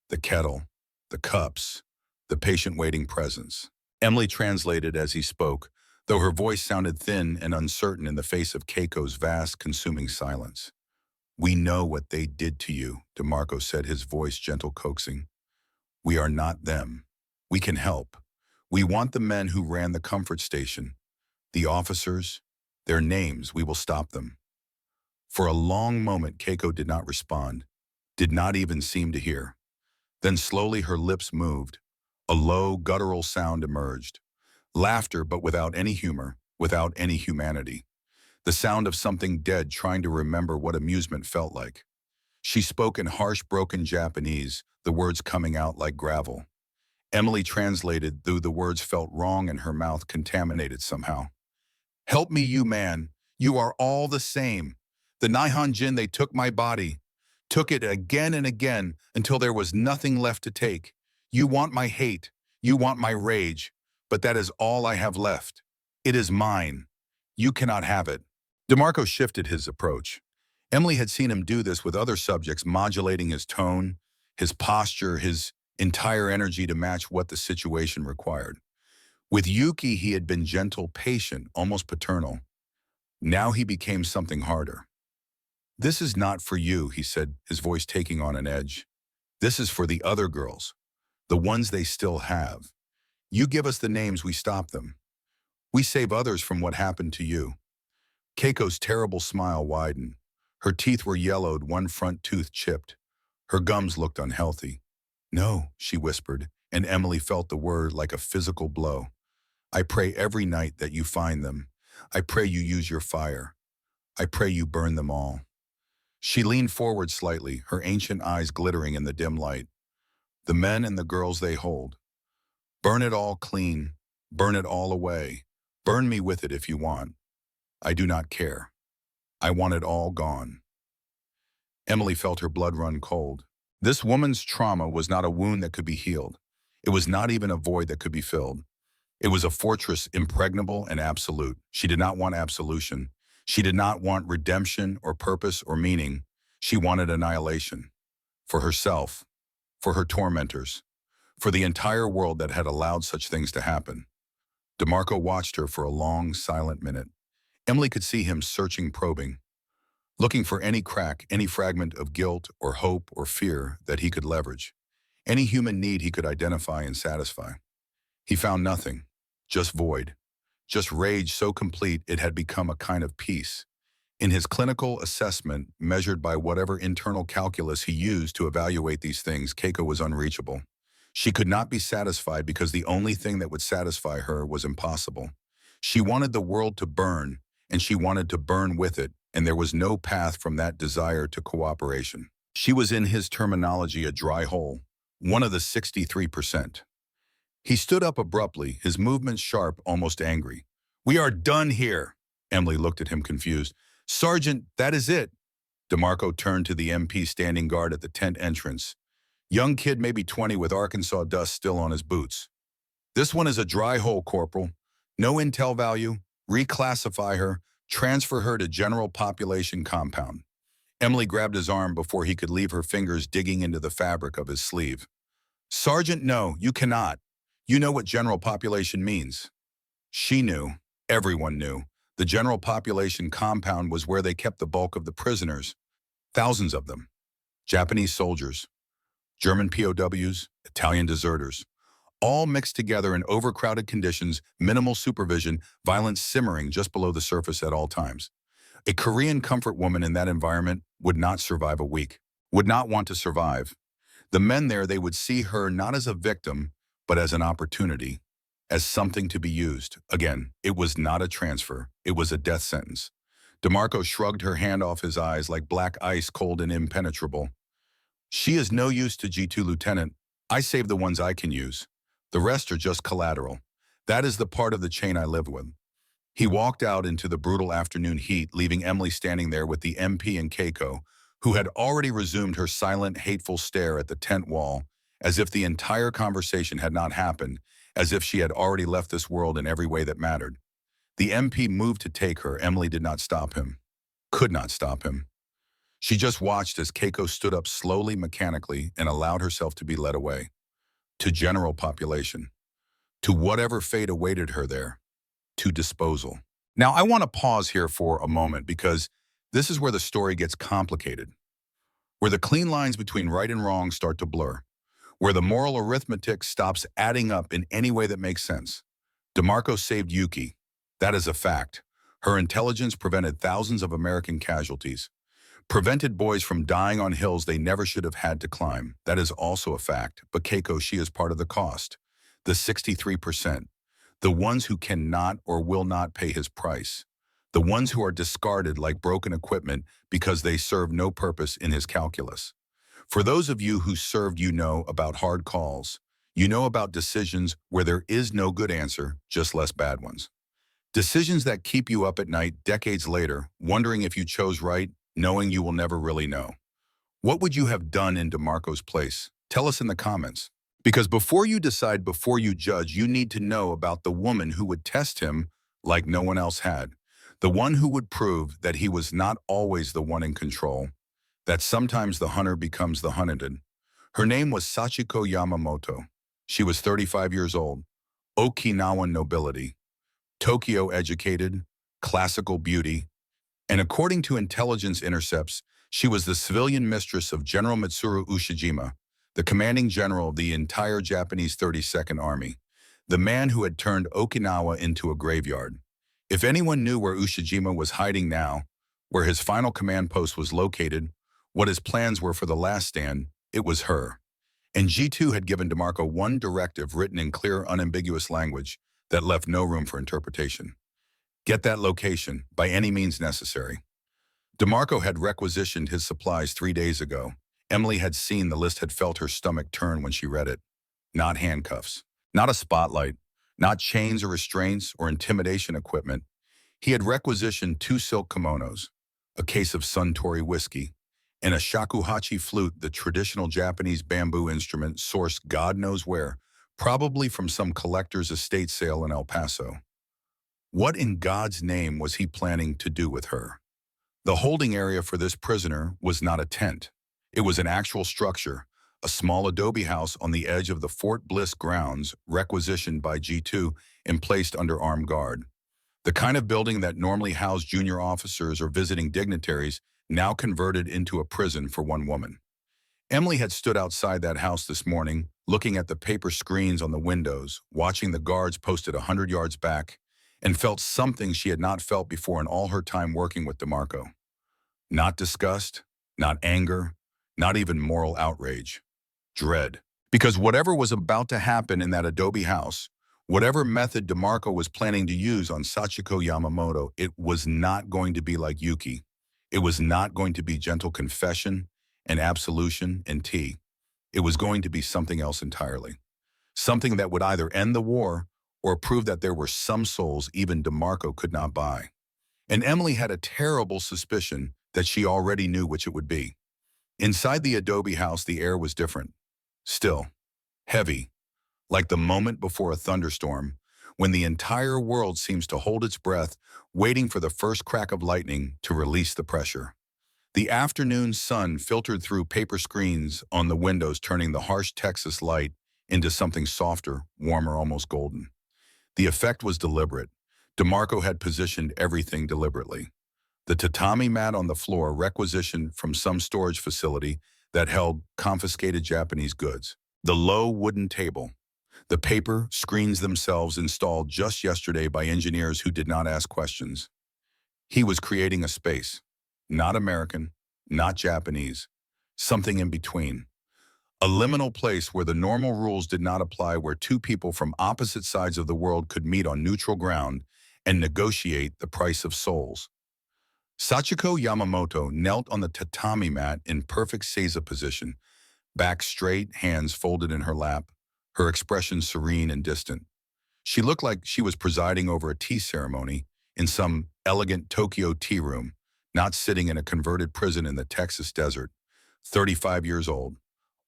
Speaker 1: The kettle, the cups, the patient-waiting presence. Emily translated as he spoke, though her voice sounded thin and uncertain in the face of Keiko's vast, consuming silence. We know what they did to you, DeMarco said, his voice gentle, coaxing. We are not them. We can help. We want the men who ran the comfort station, the officers, their names. We will stop them. For a long moment, Keiko did not respond, did not even seem to hear. Then slowly her lips moved. A low, guttural sound emerged. Laughter, but without any humor, without any humanity. The sound of something dead trying to remember what amusement felt like. She spoke in harsh, broken Japanese, the words coming out like gravel. Emily translated, though the words felt wrong and her mouth contaminated somehow. Help me, you man. You are all the same. The Nihonjin, they took my body, took it again and again until there was nothing left to take. You want my hate, you want my rage, but that is all I have left. It is mine. You cannot have it. DeMarco shifted his approach. Emily had seen him do this with other subjects, modulating his tone, his posture, his entire energy to match what the situation required. With Yuki, he had been gentle, patient, almost paternal. Now he became something harder. This is not for you, he said, his voice taking on an edge. This is for the other girls, the ones they still have. You give us the names, we stop them. We save others from what happened to you. Keiko's terrible smile widened. Her teeth were yellowed, one front tooth chipped. Her gums looked unhealthy. "No," she whispered, and Emily felt the word like a physical blow. "I pray every night that you find them. I pray you use your fire. I pray you burn them all." She leaned forward slightly, her ancient eyes glittering in the dim light. "The men and the girls they hold. Burn it all clean. Burn it all away. Burn me with it if you want. I do not care. I want it all gone." Emily felt her blood run cold. This woman's trauma was not a wound that could be healed. It was not even a void that could be filled. It was a fortress impregnable and absolute. She did not want absolution. She did not want redemption or purpose or meaning. She wanted annihilation. For herself, for her tormentors, for the entire world that had allowed such things to happen. DeMarco watched her for a long, silent minute. Emily could see him searching, probing, looking for any crack, any fragment of guilt or hope or fear that he could leverage, any human need he could identify and satisfy. He found nothing, just void, just rage so complete it had become a kind of peace. In his clinical assessment, measured by whatever internal calculus he used to evaluate these things, Keiko was unreachable. She could not be satisfied because the only thing that would satisfy her was impossible. She wanted the world to burn, and she wanted to burn with it, and there was no path from that desire to cooperation. She was, in his terminology, a dry hole, one of the 63%. He stood up abruptly, his movements sharp, almost angry. "We are done here." Emily looked at him confused. "Sergeant, that is it." DeMarco turned to the MP standing guard at the tent entrance. Young kid, maybe 20, with Arkansas dust still on his boots. "This one is a dry hole, Corporal. No intel value. Reclassify her. Transfer her to general population compound." Emily grabbed his arm before he could leave her fingers digging into the fabric of his sleeve. "Sergeant, no, you cannot. You know what general population means." She knew. Everyone knew. The general population compound was where they kept the bulk of the prisoners. Thousands of them. Japanese soldiers, German POWs, Italian deserters. All mixed together in overcrowded conditions, minimal supervision, violence simmering just below the surface at all times. A Korean comfort woman in that environment would not survive a week, would not want to survive. The men there, they would see her not as a victim, but as an opportunity, as something to be used. Again, it was not a transfer. It was a death sentence. DeMarco shrugged her hand off his eyes like black ice, cold and impenetrable. "She is no use to G2, Lieutenant. I save the ones I can use. The rest are just collateral. That is the part of the chain I live with." He walked out into the brutal afternoon heat, leaving Emily standing there with the MP and Keiko, who had already resumed her silent, hateful stare at the tent wall, as if the entire conversation had not happened, as if she had already left this world in every way that mattered. The MP moved to take her. Emily did not stop him, could not stop him. She just watched as Keiko stood up slowly, mechanically, and allowed herself to be led away. To general population. To whatever fate awaited her there. To disposal. Now, I want to pause here for a moment because this is where the story gets complicated, where the clean lines between right and wrong start to blur, where the moral arithmetic stops adding up in any way that makes sense. DeMarco saved Yuki. That is a fact. Her intelligence prevented thousands of American casualties, prevented boys from dying on hills they never should have had to climb. That is also a fact. But Keiko, she is part of the cost. The 63%. The ones who cannot or will not pay his price. The ones who are discarded like broken equipment because they serve no purpose in his calculus. For those of you who served, you know about hard calls. You know about decisions where there is no good answer, just less bad ones. Decisions that keep you up at night decades later, wondering if you chose right, knowing you will never really know. What would you have done in DeMarco's place? Tell us in the comments. Because before you decide, before you judge, you need to know about the woman who would test him like no one else had. The one who would prove that he was not always the one in control, that sometimes the hunter becomes the hunted. Her name was Sachiko Yamamoto. She was 35 years old, Okinawan nobility, Tokyo educated, classical beauty, and according to intelligence intercepts, she was the civilian mistress of General Mitsuru Ushijima, the commanding general of the entire Japanese 32nd Army, the man who had turned Okinawa into a graveyard. If anyone knew where Ushijima was hiding now, where his final command post was located, what his plans were for the last stand, it was her. And G2 had given DeMarco one directive written in clear, unambiguous language that left no room for interpretation. Get that location, by any means necessary. DeMarco had requisitioned his supplies 3 days ago. Emily had seen the list, had felt her stomach turn when she read it. Not handcuffs, not a spotlight, not chains or restraints or intimidation equipment. He had requisitioned 2 silk kimonos, a case of Suntory whiskey, and a shakuhachi flute, the traditional Japanese bamboo instrument sourced God knows where, probably from some collector's estate sale in El Paso. What in God's name was he planning to do with her? The holding area for this prisoner was not a tent. It was an actual structure, a small adobe house on the edge of the Fort Bliss grounds, requisitioned by G2 and placed under armed guard. The kind of building that normally housed junior officers or visiting dignitaries, now converted into a prison for one woman. Emily had stood outside that house this morning, looking at the paper screens on the windows, watching the guards posted 100 yards back, and felt something she had not felt before in all her time working with DeMarco. Not disgust, not anger, not even moral outrage. Dread. Because whatever was about to happen in that adobe house, whatever method DeMarco was planning to use on Sachiko Yamamoto, it was not going to be like Yuki. It was not going to be gentle confession and absolution and tea. It was going to be something else entirely. Something that would either end the war or prove that there were some souls even DeMarco could not buy. And Emily had a terrible suspicion that she already knew which it would be. Inside the adobe house, the air was different. Still, heavy, like the moment before a thunderstorm, when the entire world seems to hold its breath, waiting for the first crack of lightning to release the pressure. The afternoon sun filtered through paper screens on the windows, turning the harsh Texas light into something softer, warmer, almost golden. The effect was deliberate. DeMarco had positioned everything deliberately. The tatami mat on the floor, requisitioned from some storage facility that held confiscated Japanese goods. The low wooden table. The paper screens themselves, installed just yesterday by engineers who did not ask questions. He was creating a space. Not American, not Japanese. Something in between. A liminal place where the normal rules did not apply, where 2 people from opposite sides of the world could meet on neutral ground and negotiate the price of souls. Sachiko Yamamoto knelt on the tatami mat in perfect seiza position, back straight, hands folded in her lap, her expression serene and distant. She looked like she was presiding over a tea ceremony in some elegant Tokyo tea room, not sitting in a converted prison in the Texas desert. 35 years old.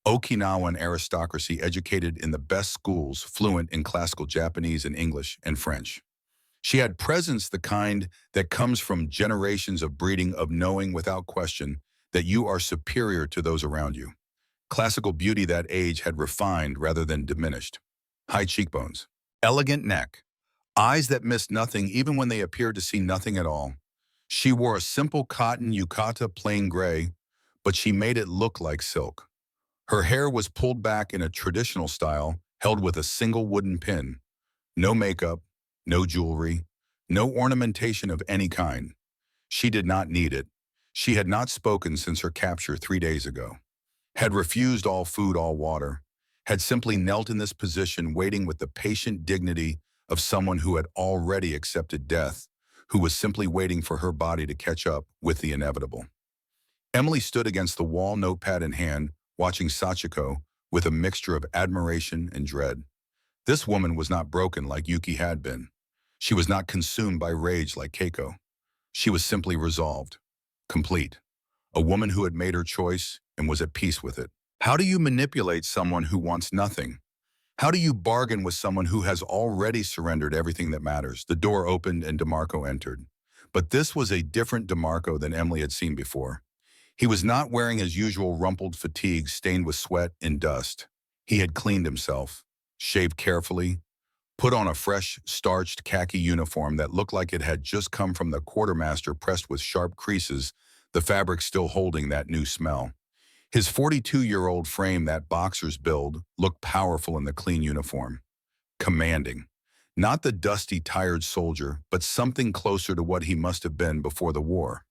Speaker 1: Okinawan aristocracy, educated in the best schools, fluent in classical Japanese and English and French. She had presence, the kind that comes from generations of breeding, of knowing without question that you are superior to those around you. Classical beauty that age had refined rather than diminished. High cheekbones, elegant neck, eyes that missed nothing even when they appeared to see nothing at all. She wore a simple cotton yukata, plain gray, but she made it look like silk. Her hair was pulled back in a traditional style, held with a single wooden pin. No makeup, no jewelry, no ornamentation of any kind. She did not need it. She had not spoken since her capture 3 days ago. Had refused all food, all water. Had simply knelt in this position, waiting with the patient dignity of someone who had already accepted death, who was simply waiting for her body to catch up with the inevitable. Emily stood against the wall, notepad in hand, watching Sachiko with a mixture of admiration and dread. This woman was not broken like Yuki had been. She was not consumed by rage like Keiko. She was simply resolved, complete. A woman who had made her choice and was at peace with it. How do you manipulate someone who wants nothing? How do you bargain with someone who has already surrendered everything that matters? The door opened and DeMarco entered. But this was a different DeMarco than Emily had seen before. He was not wearing his usual rumpled fatigues stained with sweat and dust. He had cleaned himself, shaved carefully, put on a fresh, starched khaki uniform that looked like it had just come from the quartermaster, pressed with sharp creases, the fabric still holding that new smell. His 42-year-old frame, that boxer's build, looked powerful in the clean uniform. Commanding. Not the dusty, tired soldier, but something closer to what he must have been before the war.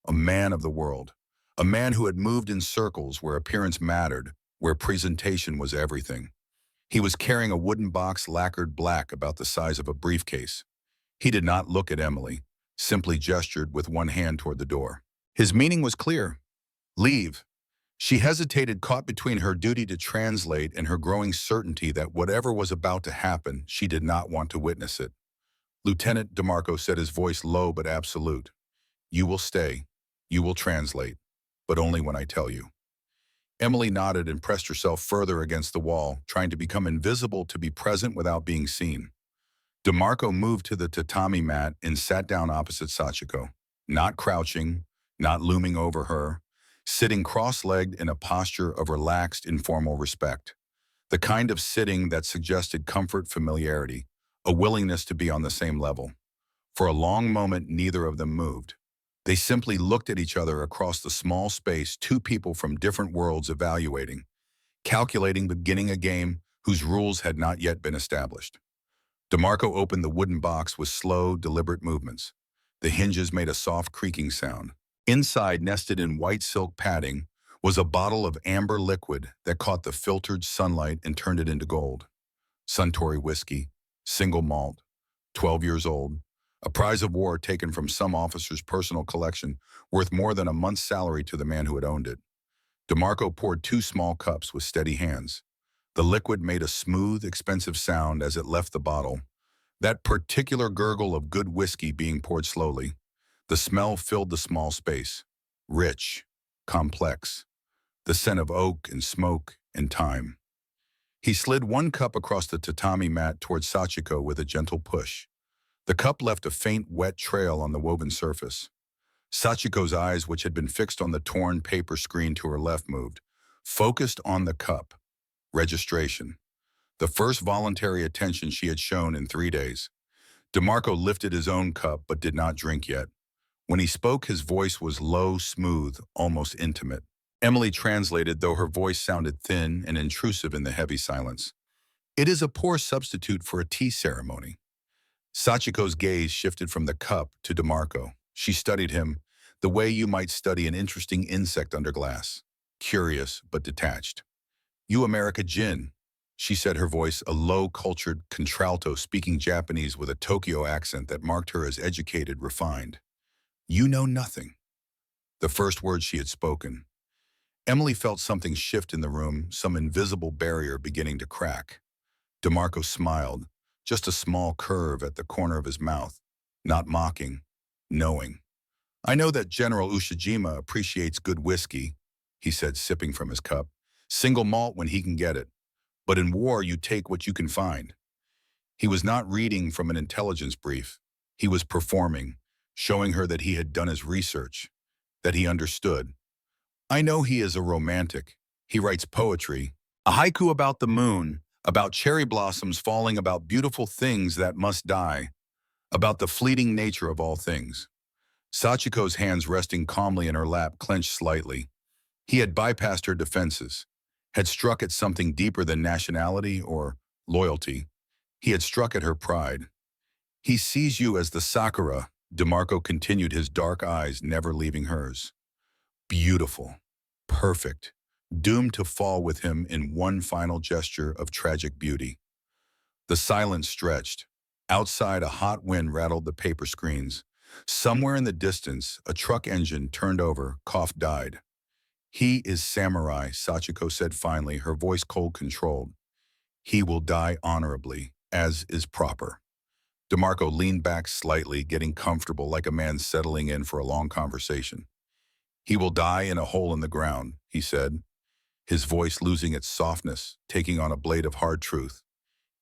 Speaker 1: A man of the world. A man who had moved in circles where appearance mattered, where presentation was everything. He was carrying a wooden box lacquered black about the size of a briefcase. He did not look at Emily, simply gestured with one hand toward the door. His meaning was clear. Leave. She hesitated, caught between her duty to translate and her growing certainty that whatever was about to happen, she did not want to witness it. Lieutenant DeMarco said, his voice low but absolute. You will stay. You will translate. But only when I tell you. Emily nodded and pressed herself further against the wall, trying to become invisible to be present without being seen. DeMarco moved to the tatami mat and sat down opposite Sachiko, not crouching, not looming over her, sitting cross-legged in a posture of relaxed, informal respect. The kind of sitting that suggested comfort, familiarity, a willingness to be on the same level. For a long moment, neither of them moved. They simply looked at each other across the small space, two people from different worlds evaluating, calculating, beginning a game whose rules had not yet been established. DeMarco opened the wooden box with slow, deliberate movements. The hinges made a soft creaking sound. Inside, nested in white silk padding, was a bottle of amber liquid that caught the filtered sunlight and turned it into gold. Suntory whiskey, single malt, 12 years old, a prize of war taken from some officer's personal collection, worth more than a month's salary to the man who had owned it. DeMarco poured 2 small cups with steady hands. The liquid made a smooth, expensive sound as it left the bottle. That particular gurgle of good whiskey being poured slowly. The smell filled the small space. Rich, complex. The scent of oak and smoke and time. He slid 1 cup across the tatami mat towards Sachiko with a gentle push. The cup left a faint, wet trail on the woven surface. Sachiko's eyes, which had been fixed on the torn paper screen to her left, moved, focused on the cup. Registration. The first voluntary attention she had shown in 3 days. DeMarco lifted his own cup but did not drink yet. When he spoke, his voice was low, smooth, almost intimate. Emily translated, though her voice sounded thin and intrusive in the heavy silence. It is a poor substitute for a tea ceremony. Sachiko's gaze shifted from the cup to DeMarco. She studied him the way you might study an interesting insect under glass, curious but detached. You America Jin, she said, her voice a low, cultured contralto speaking Japanese with a Tokyo accent that marked her as educated, refined. You know nothing. The first word she had spoken. Emily felt something shift in the room, some invisible barrier beginning to crack. DeMarco smiled, just a small curve at the corner of his mouth, not mocking, knowing. I know that General Ushijima appreciates good whiskey, he said, sipping from his cup. Single malt when he can get it. But in war, you take what you can find. He was not reading from an intelligence brief. He was performing, showing her that he had done his research, that he understood. I know he is a romantic. He writes poetry, a haiku about the moon, about cherry blossoms falling, about beautiful things that must die, about the fleeting nature of all things. Sachiko's hands resting calmly in her lap clenched slightly. He had bypassed her defenses, had struck at something deeper than nationality or loyalty. He had struck at her pride. He sees you as the Sakura, DeMarco continued, his dark eyes never leaving hers. Beautiful, perfect, doomed to fall with him in one final gesture of tragic beauty. The silence stretched. Outside, a hot wind rattled the paper screens. Somewhere in the distance, a truck engine turned over, cough died. He is samurai, Sachiko said finally, her voice cold controlled. He will die honorably, as is proper. DeMarco leaned back slightly, getting comfortable like a man settling in for a long conversation. He will die in a hole in the ground, he said, his voice losing its softness, taking on a blade of hard truth.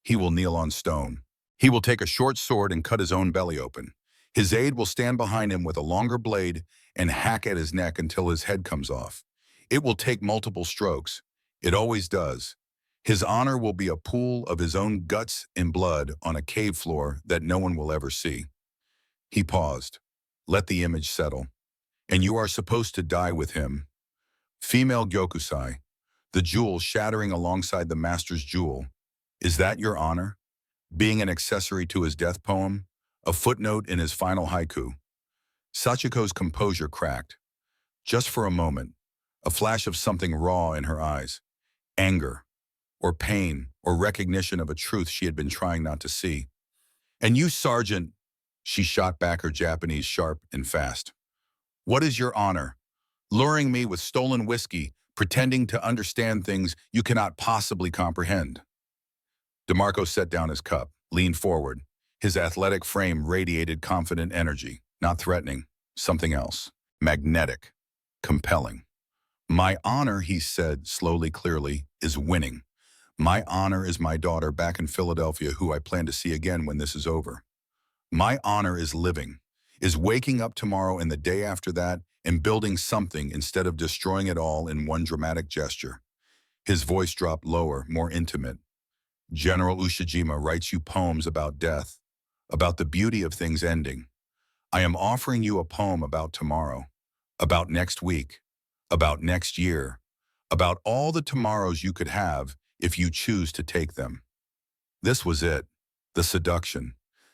Speaker 1: He will kneel on stone. He will take a short sword and cut his own belly open. His aide will stand behind him with a longer blade and hack at his neck until his head comes off. It will take multiple strokes. It always does. His honor will be a pool of his own guts and blood on a cave floor that no one will ever see. He paused. Let the image settle. And you are supposed to die with him. Female Gyokusai, the jewel shattering alongside the master's jewel. Is that your honor? being an accessory to his death poem, a footnote in his final haiku. Sachiko's composure cracked. Just for a moment, a flash of something raw in her eyes, anger, or pain, or recognition of a truth she had been trying not to see. "And you, Sergeant," she shot back, her Japanese sharp and fast. "What is your honor? Luring me with stolen whiskey, pretending to understand things you cannot possibly comprehend." DeMarco set down his cup, leaned forward. His athletic frame radiated confident energy, not threatening, something else, magnetic, compelling. "My honor," he said slowly, clearly, "is winning. My honor is my daughter back in Philadelphia, who I plan to see again when this is over. My honor is living, is waking up tomorrow and the day after that and building something instead of destroying it all in one dramatic gesture." His voice dropped lower, more intimate. "General Ushijima writes you poems about death, about the beauty of things ending. I am offering you a poem about tomorrow, about next week, about next year, about all the tomorrows you could have if you choose to take them." This was it, the seduction.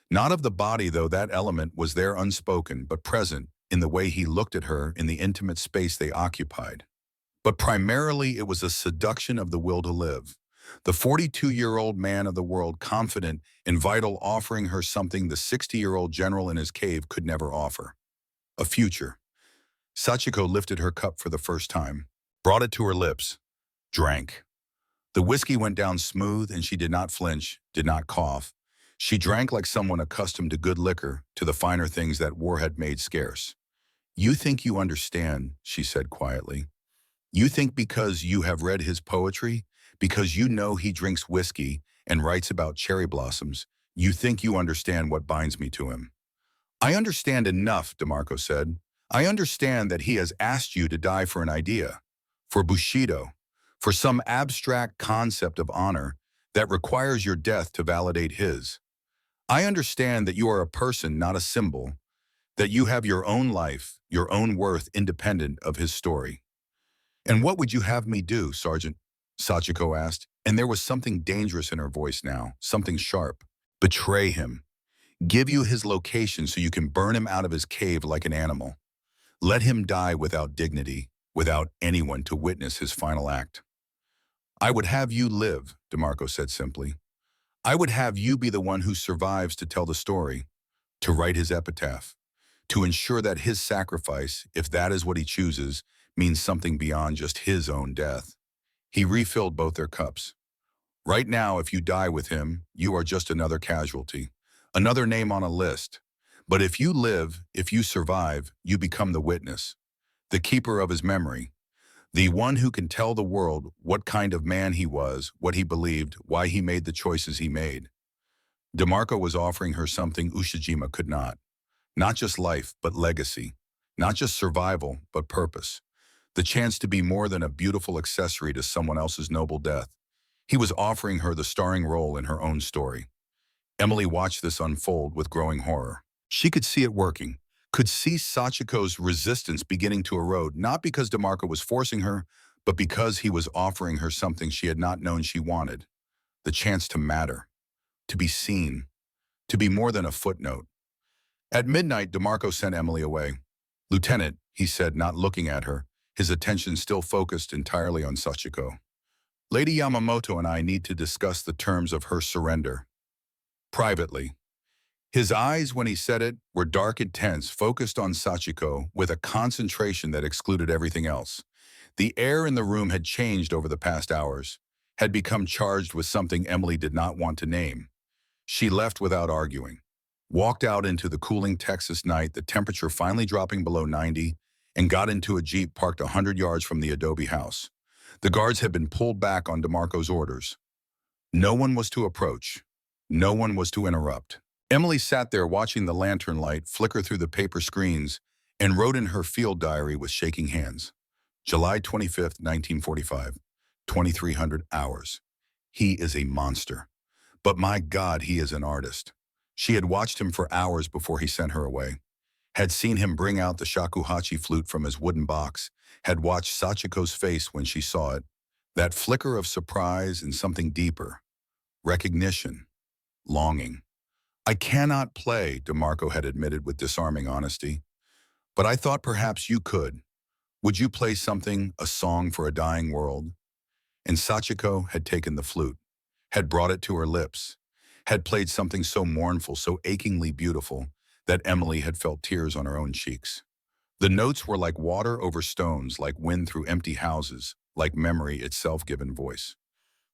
Speaker 1: Not of the body, though that element was there unspoken, but present in the way he looked at her in the intimate space they occupied. But primarily it was a seduction of the will to live. The 42-year-old man of the world, confident and vital, offering her something the 60-year-old general in his cave could never offer. A future. Sachiko lifted her cup for the first time, brought it to her lips, drank. The whiskey went down smooth, and she did not flinch, did not cough. She drank like someone accustomed to good liquor, to the finer things that war had made scarce. "You think you understand," she said quietly. "You think because you have read his poetry, because you know he drinks whiskey and writes about cherry blossoms, you think you understand what binds me to him." "I understand enough," DeMarco said. "I understand that he has asked you to die for an idea, for Bushido, for some abstract concept of honor that requires your death to validate his. I understand that you are a person, not a symbol, that you have your own life, your own worth independent of his story." "And what would you have me do, Sergeant?" Sachiko asked, and there was something dangerous in her voice now, something sharp. "Betray him. Give you his location so you can burn him out of his cave like an animal. Let him die without dignity, without anyone to witness his final act." "I would have you live," DeMarco said simply. "I would have you be the one who survives to tell the story, to write his epitaph, to ensure that his sacrifice, if that is what he chooses, means something beyond just his own death." He refilled both their cups. "Right now, if you die with him, you are just another casualty, another name on a list. But if you live, if you survive, you become the witness, the keeper of his memory, the one who can tell the world what kind of man he was, what he believed, why he made the choices he made." DeMarco was offering her something Ushijima could not. Not just life, but legacy. Not just survival, but purpose. The chance to be more than a beautiful accessory to someone else's noble death. He was offering her the starring role in her own story. Emily watched this unfold with growing horror. She could see it working, could see Sachiko's resistance beginning to erode, not because DeMarco was forcing her, but because he was offering her something she had not known she wanted. The chance to matter, to be seen, to be more than a footnote. At midnight, DeMarco sent Emily away. "Lieutenant," he said, not looking at her, his attention still focused entirely on Sachiko. "Lady Yamamoto and I need to discuss the terms of her surrender. Privately." His eyes, when he said it, were dark and tense, focused on Sachiko with a concentration that excluded everything else. The air in the room had changed over the past hours, had become charged with something Emily did not want to name. She left without arguing, walked out into the cooling Texas night, the temperature finally dropping below 90, and got into a Jeep parked 100 yards from the adobe house. The guards had been pulled back on DeMarco's orders. No one was to approach. No one was to interrupt. Emily sat there watching the lantern light flicker through the paper screens and wrote in her field diary with shaking hands. July 25th, 1945, 2300 hours. He is a monster. But my God, he is an artist. She had watched him for hours before he sent her away. Had seen him bring out the shakuhachi flute from his wooden box, had watched Sachiko's face when she saw it, that flicker of surprise and something deeper, recognition. longing. "I cannot play," DeMarco had admitted with disarming honesty. "But I thought perhaps you could. Would you play something, a song for a dying world?" And Sachiko had taken the flute, had brought it to her lips, had played something so mournful, so achingly beautiful, that Emily had felt tears on her own cheeks. The notes were like water over stones, like wind through empty houses, like memory itself given voice.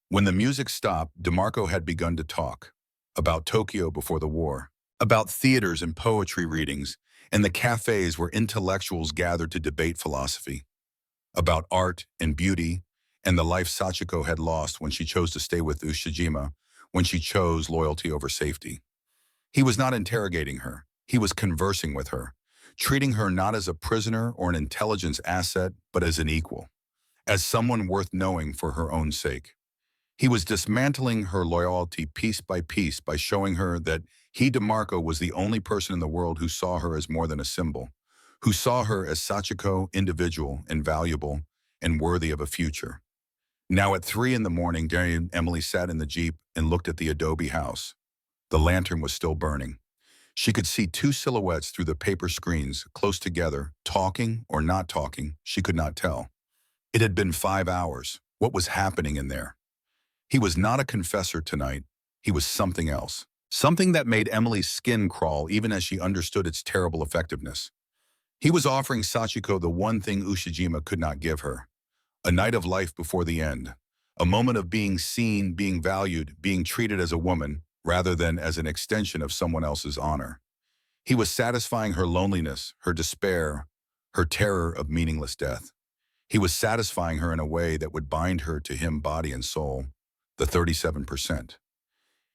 Speaker 1: When the music stopped, DeMarco had begun to talk about Tokyo before the war, about theaters and poetry readings, and the cafes where intellectuals gathered to debate philosophy, about art and beauty, and the life Sachiko had lost when she chose to stay with Ushijima, when she chose loyalty over safety. He was not interrogating her. He was conversing with her, treating her not as a prisoner or an intelligence asset, but as an equal, as someone worth knowing for her own sake. He was dismantling her loyalty piece by piece by showing her that he, DeMarco, was the only person in the world who saw her as more than a symbol, who saw her as Sachiko, individual and valuable and worthy of a future. Now at 3 in the morning, Danny and Emily sat in the Jeep and looked at the adobe house. The lantern was still burning. She could see two silhouettes through the paper screens, close together, talking or not talking, she could not tell. It had been 5 hours. What was happening in there? He was not a confessor tonight. He was something else. Something that made Emily's skin crawl even as she understood its terrible effectiveness. He was offering Sachiko the one thing Ushijima could not give her. A night of life before the end. A moment of being seen, being valued, being treated as a woman, rather than as an extension of someone else's honor. He was satisfying her loneliness, her despair, her terror of meaningless death. He was satisfying her in a way that would bind her to him body and soul. The 37%.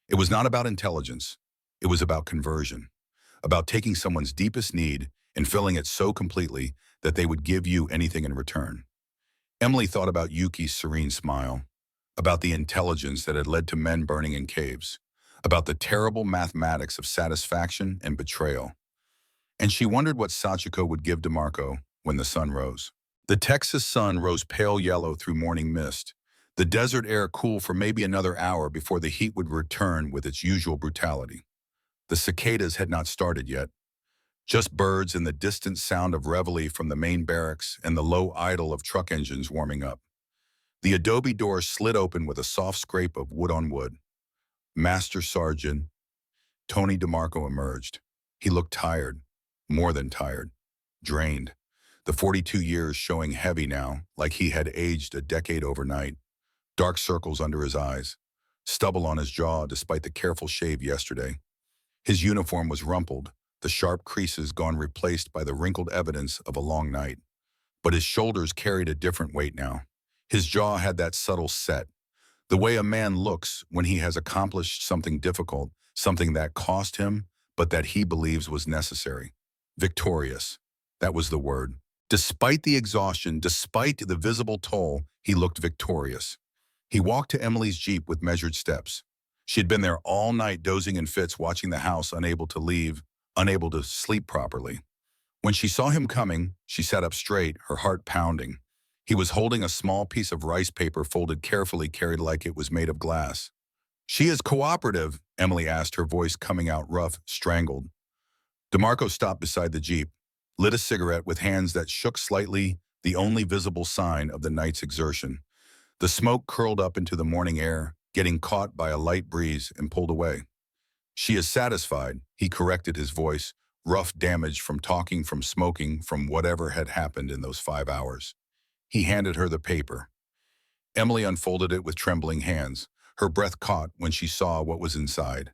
Speaker 1: It was not about intelligence. It was about conversion, about taking someone's deepest need and filling it so completely that they would give you anything in return. Emily thought about Yuki's serene smile, about the intelligence that had led to men burning in caves, about the terrible mathematics of satisfaction and betrayal. And she wondered what Sachiko would give DeMarco when the sun rose. The Texas sun rose pale yellow through morning mist, the desert air cool for maybe another hour before the heat would return with its usual brutality. The cicadas had not started yet. Just birds and the distant sound of reveille from the main barracks and the low idle of truck engines warming up. The adobe door slid open with a soft scrape of wood on wood. Master Sergeant Tony DeMarco emerged. He looked tired, more than tired, drained. The 42 years showing heavy now, like he had aged a decade overnight. Dark circles under his eyes, stubble on his jaw despite the careful shave yesterday. His uniform was rumpled, the sharp creases gone replaced by the wrinkled evidence of a long night. But his shoulders carried a different weight now. His jaw had that subtle set, the way a man looks when he has accomplished something difficult, something that cost him, but that he believes was necessary. Victorious. That was the word. Despite the exhaustion, despite the visible toll, he looked victorious. He walked to Emily's Jeep with measured steps. She had been there all night dozing in fits, watching the house, unable to leave, unable to sleep properly. When she saw him coming, she sat up straight, her heart pounding. He was holding a small piece of rice paper folded carefully, carried like it was made of glass. "She is cooperative?" Emily asked, her voice coming out rough, strangled. DeMarco stopped beside the Jeep, lit a cigarette with hands that shook slightly, the only visible sign of the night's exertion. The smoke curled up into the morning air, getting caught by a light breeze and pulled away. "She is satisfied," he corrected, his voice, rough damage from talking, from smoking, from whatever had happened in those 5 hours. He handed her the paper. Emily unfolded it with trembling hands, her breath caught when she saw what was inside.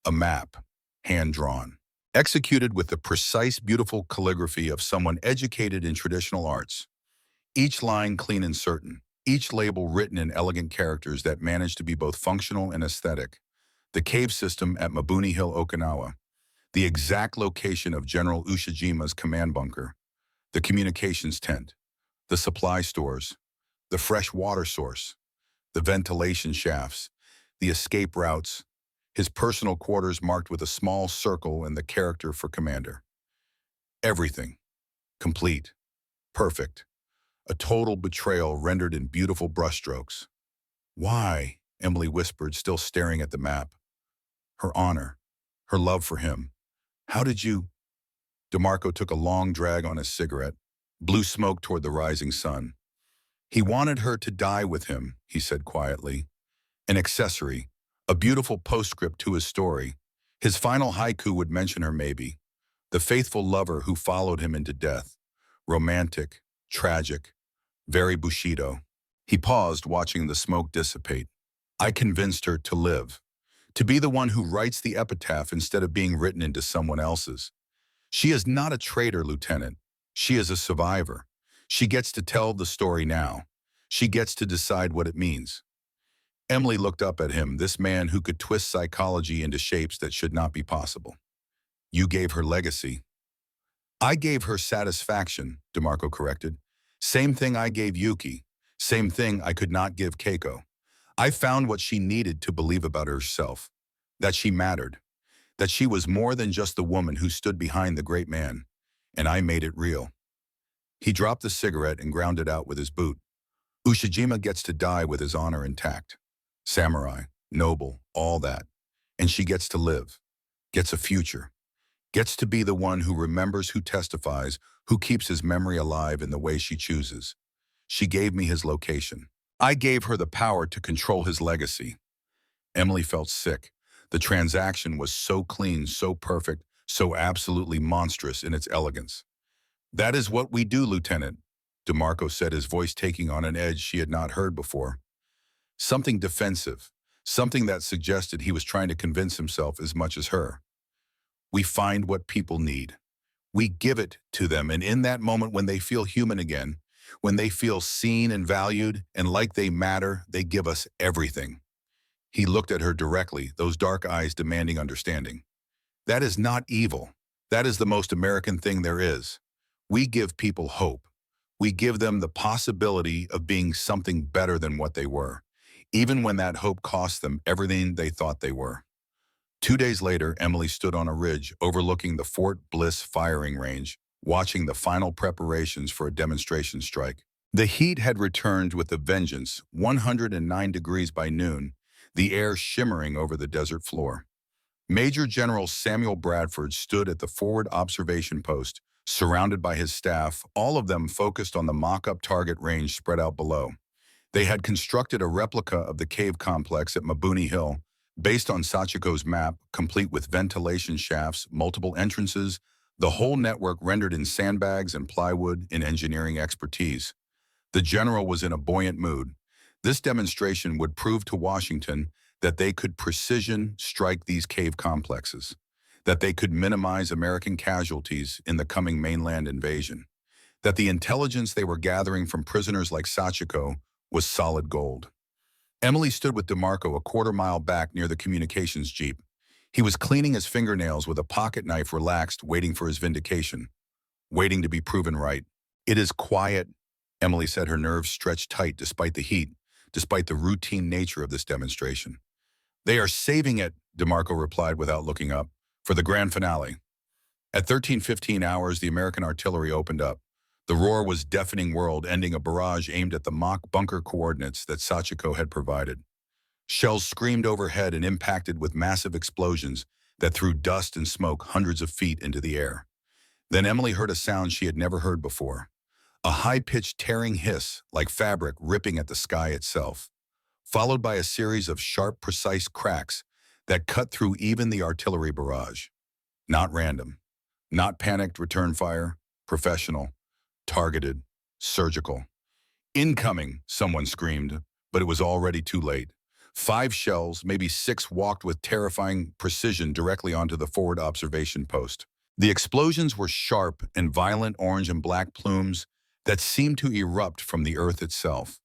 Speaker 1: A map, hand-drawn, executed with the precise, beautiful calligraphy of someone educated in traditional arts. Each line clean and certain. Each label written in elegant characters that managed to be both functional and aesthetic. The cave system at Mabuni Hill, Okinawa. The exact location of General Ushijima's command bunker. The communications tent. The supply stores. The fresh water source. The ventilation shafts. The escape routes. His personal quarters marked with a small circle and the character for commander. Everything. Complete. Perfect. A total betrayal rendered in beautiful brushstrokes. "Why?" Emily whispered, still staring at the map. her honor, her love for him. How did you? DeMarco took a long drag on his cigarette, blew smoke toward the rising sun. He wanted her to die with him, he said quietly. An accessory, a beautiful postscript to his story. His final haiku would mention her maybe. The faithful lover who followed him into death. Romantic, tragic, very Bushido. He paused, watching the smoke dissipate. I convinced her to live, to be the one who writes the epitaph instead of being written into someone else's. She is not a traitor, Lieutenant. She is a survivor. She gets to tell the story now. She gets to decide what it means. Emily looked up at him, this man who could twist psychology into shapes that should not be possible. You gave her legacy. I gave her satisfaction, DeMarco corrected. Same thing I gave Yuki. Same thing I could not give Keiko. I found what she needed to believe about herself. That she mattered. That she was more than just the woman who stood behind the great man. And I made it real. He dropped the cigarette and ground it out with his boot. Ushijima gets to die with his honor intact. Samurai, noble, all that. And she gets to live. Gets a future. Gets to be the one who remembers, who testifies, who keeps his memory alive in the way she chooses. She gave me his location. I gave her the power to control his legacy. Emily felt sick. The transaction was so clean, so perfect, so absolutely monstrous in its elegance. That is what we do, Lieutenant, DeMarco said, his voice taking on an edge she had not heard before. Something defensive, something that suggested he was trying to convince himself as much as her. We find what people need. We give it to them, and in that moment when they feel human again, when they feel seen and valued and like they matter, they give us everything. He looked at her directly, those dark eyes demanding understanding. That is not evil. That is the most American thing there is. We give people hope. We give them the possibility of being something better than what they were, even when that hope cost them everything they thought they were. 2 days later, Emily stood on a ridge overlooking the Fort Bliss firing range, watching the final preparations for a demonstration strike. The heat had returned with a vengeance, 109 degrees by noon, the air shimmering over the desert floor. Major General Samuel Bradford stood at the forward observation post, surrounded by his staff, all of them focused on the mock-up target range spread out below. They had constructed a replica of the cave complex at Mabuni Hill, based on Sachiko's map, complete with ventilation shafts, multiple entrances, the whole network rendered in sandbags and plywood in engineering expertise. The general was in a buoyant mood. This demonstration would prove to Washington that they could precision strike these cave complexes, that they could minimize American casualties in the coming mainland invasion, that the intelligence they were gathering from prisoners like Sachiko was solid gold. Emily stood with DeMarco a quarter-mile back near the communications jeep. He was cleaning his fingernails with a pocket knife, relaxed, waiting for his vindication, waiting to be proven right. It is quiet, Emily said, her nerves stretched tight despite the heat, despite the routine nature of this demonstration. They are saving it, DeMarco replied without looking up, for the grand finale. At 13:15 hours, the American artillery opened up. The roar was deafening, world ending a barrage aimed at the mock bunker coordinates that Sachiko had provided. Shells screamed overhead and impacted with massive explosions that threw dust and smoke hundreds of feet into the air. Then Emily heard a sound she had never heard before. A high-pitched tearing hiss, like fabric ripping at the sky itself, followed by a series of sharp, precise cracks that cut through even the artillery barrage. Not random, not panicked return fire, professional, targeted, surgical. Incoming, someone screamed, but it was already too late. 5 shells, maybe 6, walked with terrifying precision directly onto the forward observation post. The explosions were sharp and violent, orange and black plumes that seemed to erupt from the earth itself.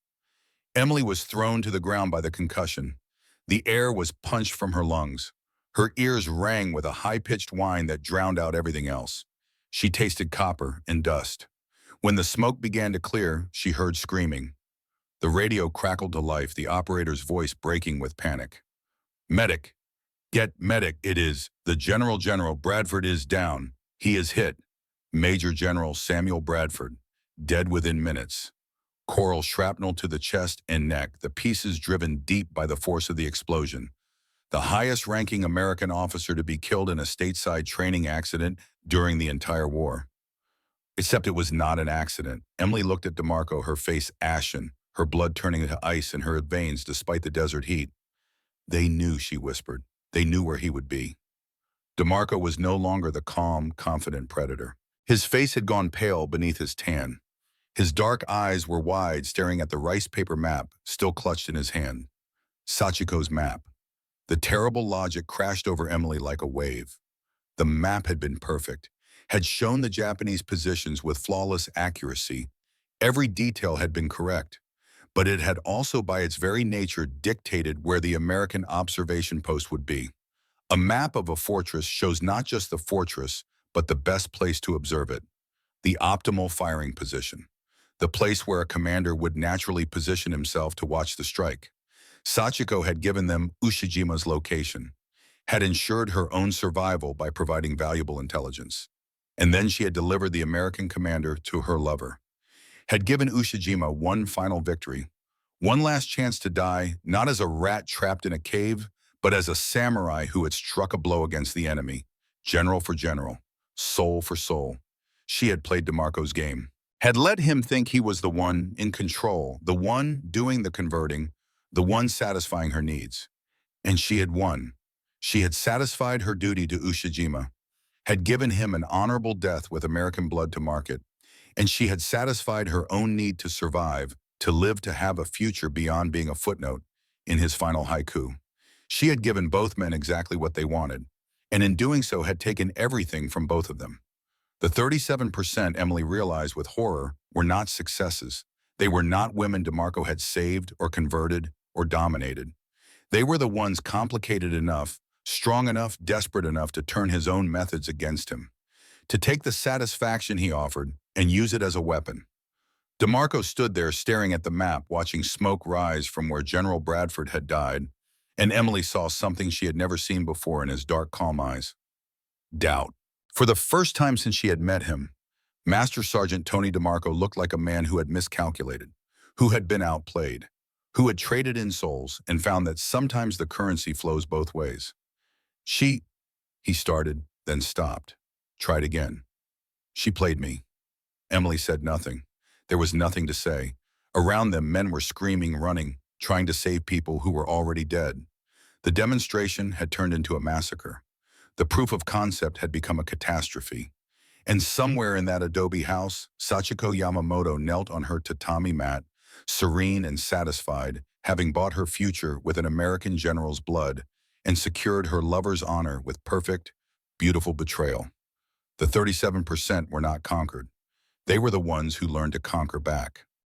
Speaker 1: Emily was thrown to the ground by the concussion. The air was punched from her lungs. Her ears rang with a high-pitched whine that drowned out everything else. She tasted copper and dust. When the smoke began to clear, she heard screaming. The radio crackled to life, the operator's voice breaking with panic. Medic! Get medic, it is. The General Bradford is down. He is hit. Major General Samuel Bradford, dead within minutes. Coral shrapnel to the chest and neck, the pieces driven deep by the force of the explosion. the highest-ranking American officer to be killed in a stateside training accident during the entire war. Except it was not an accident. Emily looked at DeMarco, her face ashen, her blood turning to ice in her veins despite the desert heat. They knew, she whispered. They knew where he would be. DeMarco was no longer the calm, confident predator. His face had gone pale beneath his tan. His dark eyes were wide, staring at the rice paper map still clutched in his hand. Sachiko's map. The terrible logic crashed over Emily like a wave. The map had been perfect, had shown the Japanese positions with flawless accuracy. Every detail had been correct, but it had also by its very nature dictated where the American observation post would be. A map of a fortress shows not just the fortress, but the best place to observe it, the optimal firing position, the place where a commander would naturally position himself to watch the strike. Sachiko had given them Ushijima's location, had ensured her own survival by providing valuable intelligence. And then she had delivered the American commander to her lover, had given Ushijima one final victory, one last chance to die, not as a rat trapped in a cave, but as a samurai who had struck a blow against the enemy, general for general, soul for soul. She had played DeMarco's game, had let him think he was the one in control, the one doing the converting, the one satisfying her needs. And she had won. She had satisfied her duty to Ushijima, had given him an honorable death with American blood to market, and she had satisfied her own need to survive, to live, to have a future beyond being a footnote in his final haiku. She had given both men exactly what they wanted, and in doing so had taken everything from both of them. The 37%, Emily realized with horror, were not successes. They were not women DeMarco had saved or converted or dominated. They were the ones complicated enough, strong enough, desperate enough to turn his own methods against him, to take the satisfaction he offered and use it as a weapon. DeMarco stood there staring at the map, watching smoke rise from where General Bradford had died, and Emily saw something she had never seen before in his dark, calm eyes. Doubt. For the first time since she had met him, Master Sergeant Tony DeMarco looked like a man who had miscalculated, who had been outplayed, who had traded in souls and found that sometimes the currency flows both ways. He started, then stopped. Tried again. She played me. Emily said nothing. There was nothing to say. Around them, men were screaming, running, trying to save people who were already dead. The demonstration had turned into a massacre. The proof of concept had become a catastrophe. And somewhere in that adobe house, Sachiko Yamamoto knelt on her tatami mat, serene and satisfied, having bought her future with an American general's blood and secured her lover's honor with perfect, beautiful betrayal. The 37% were not conquered. They were the ones who learned to conquer back.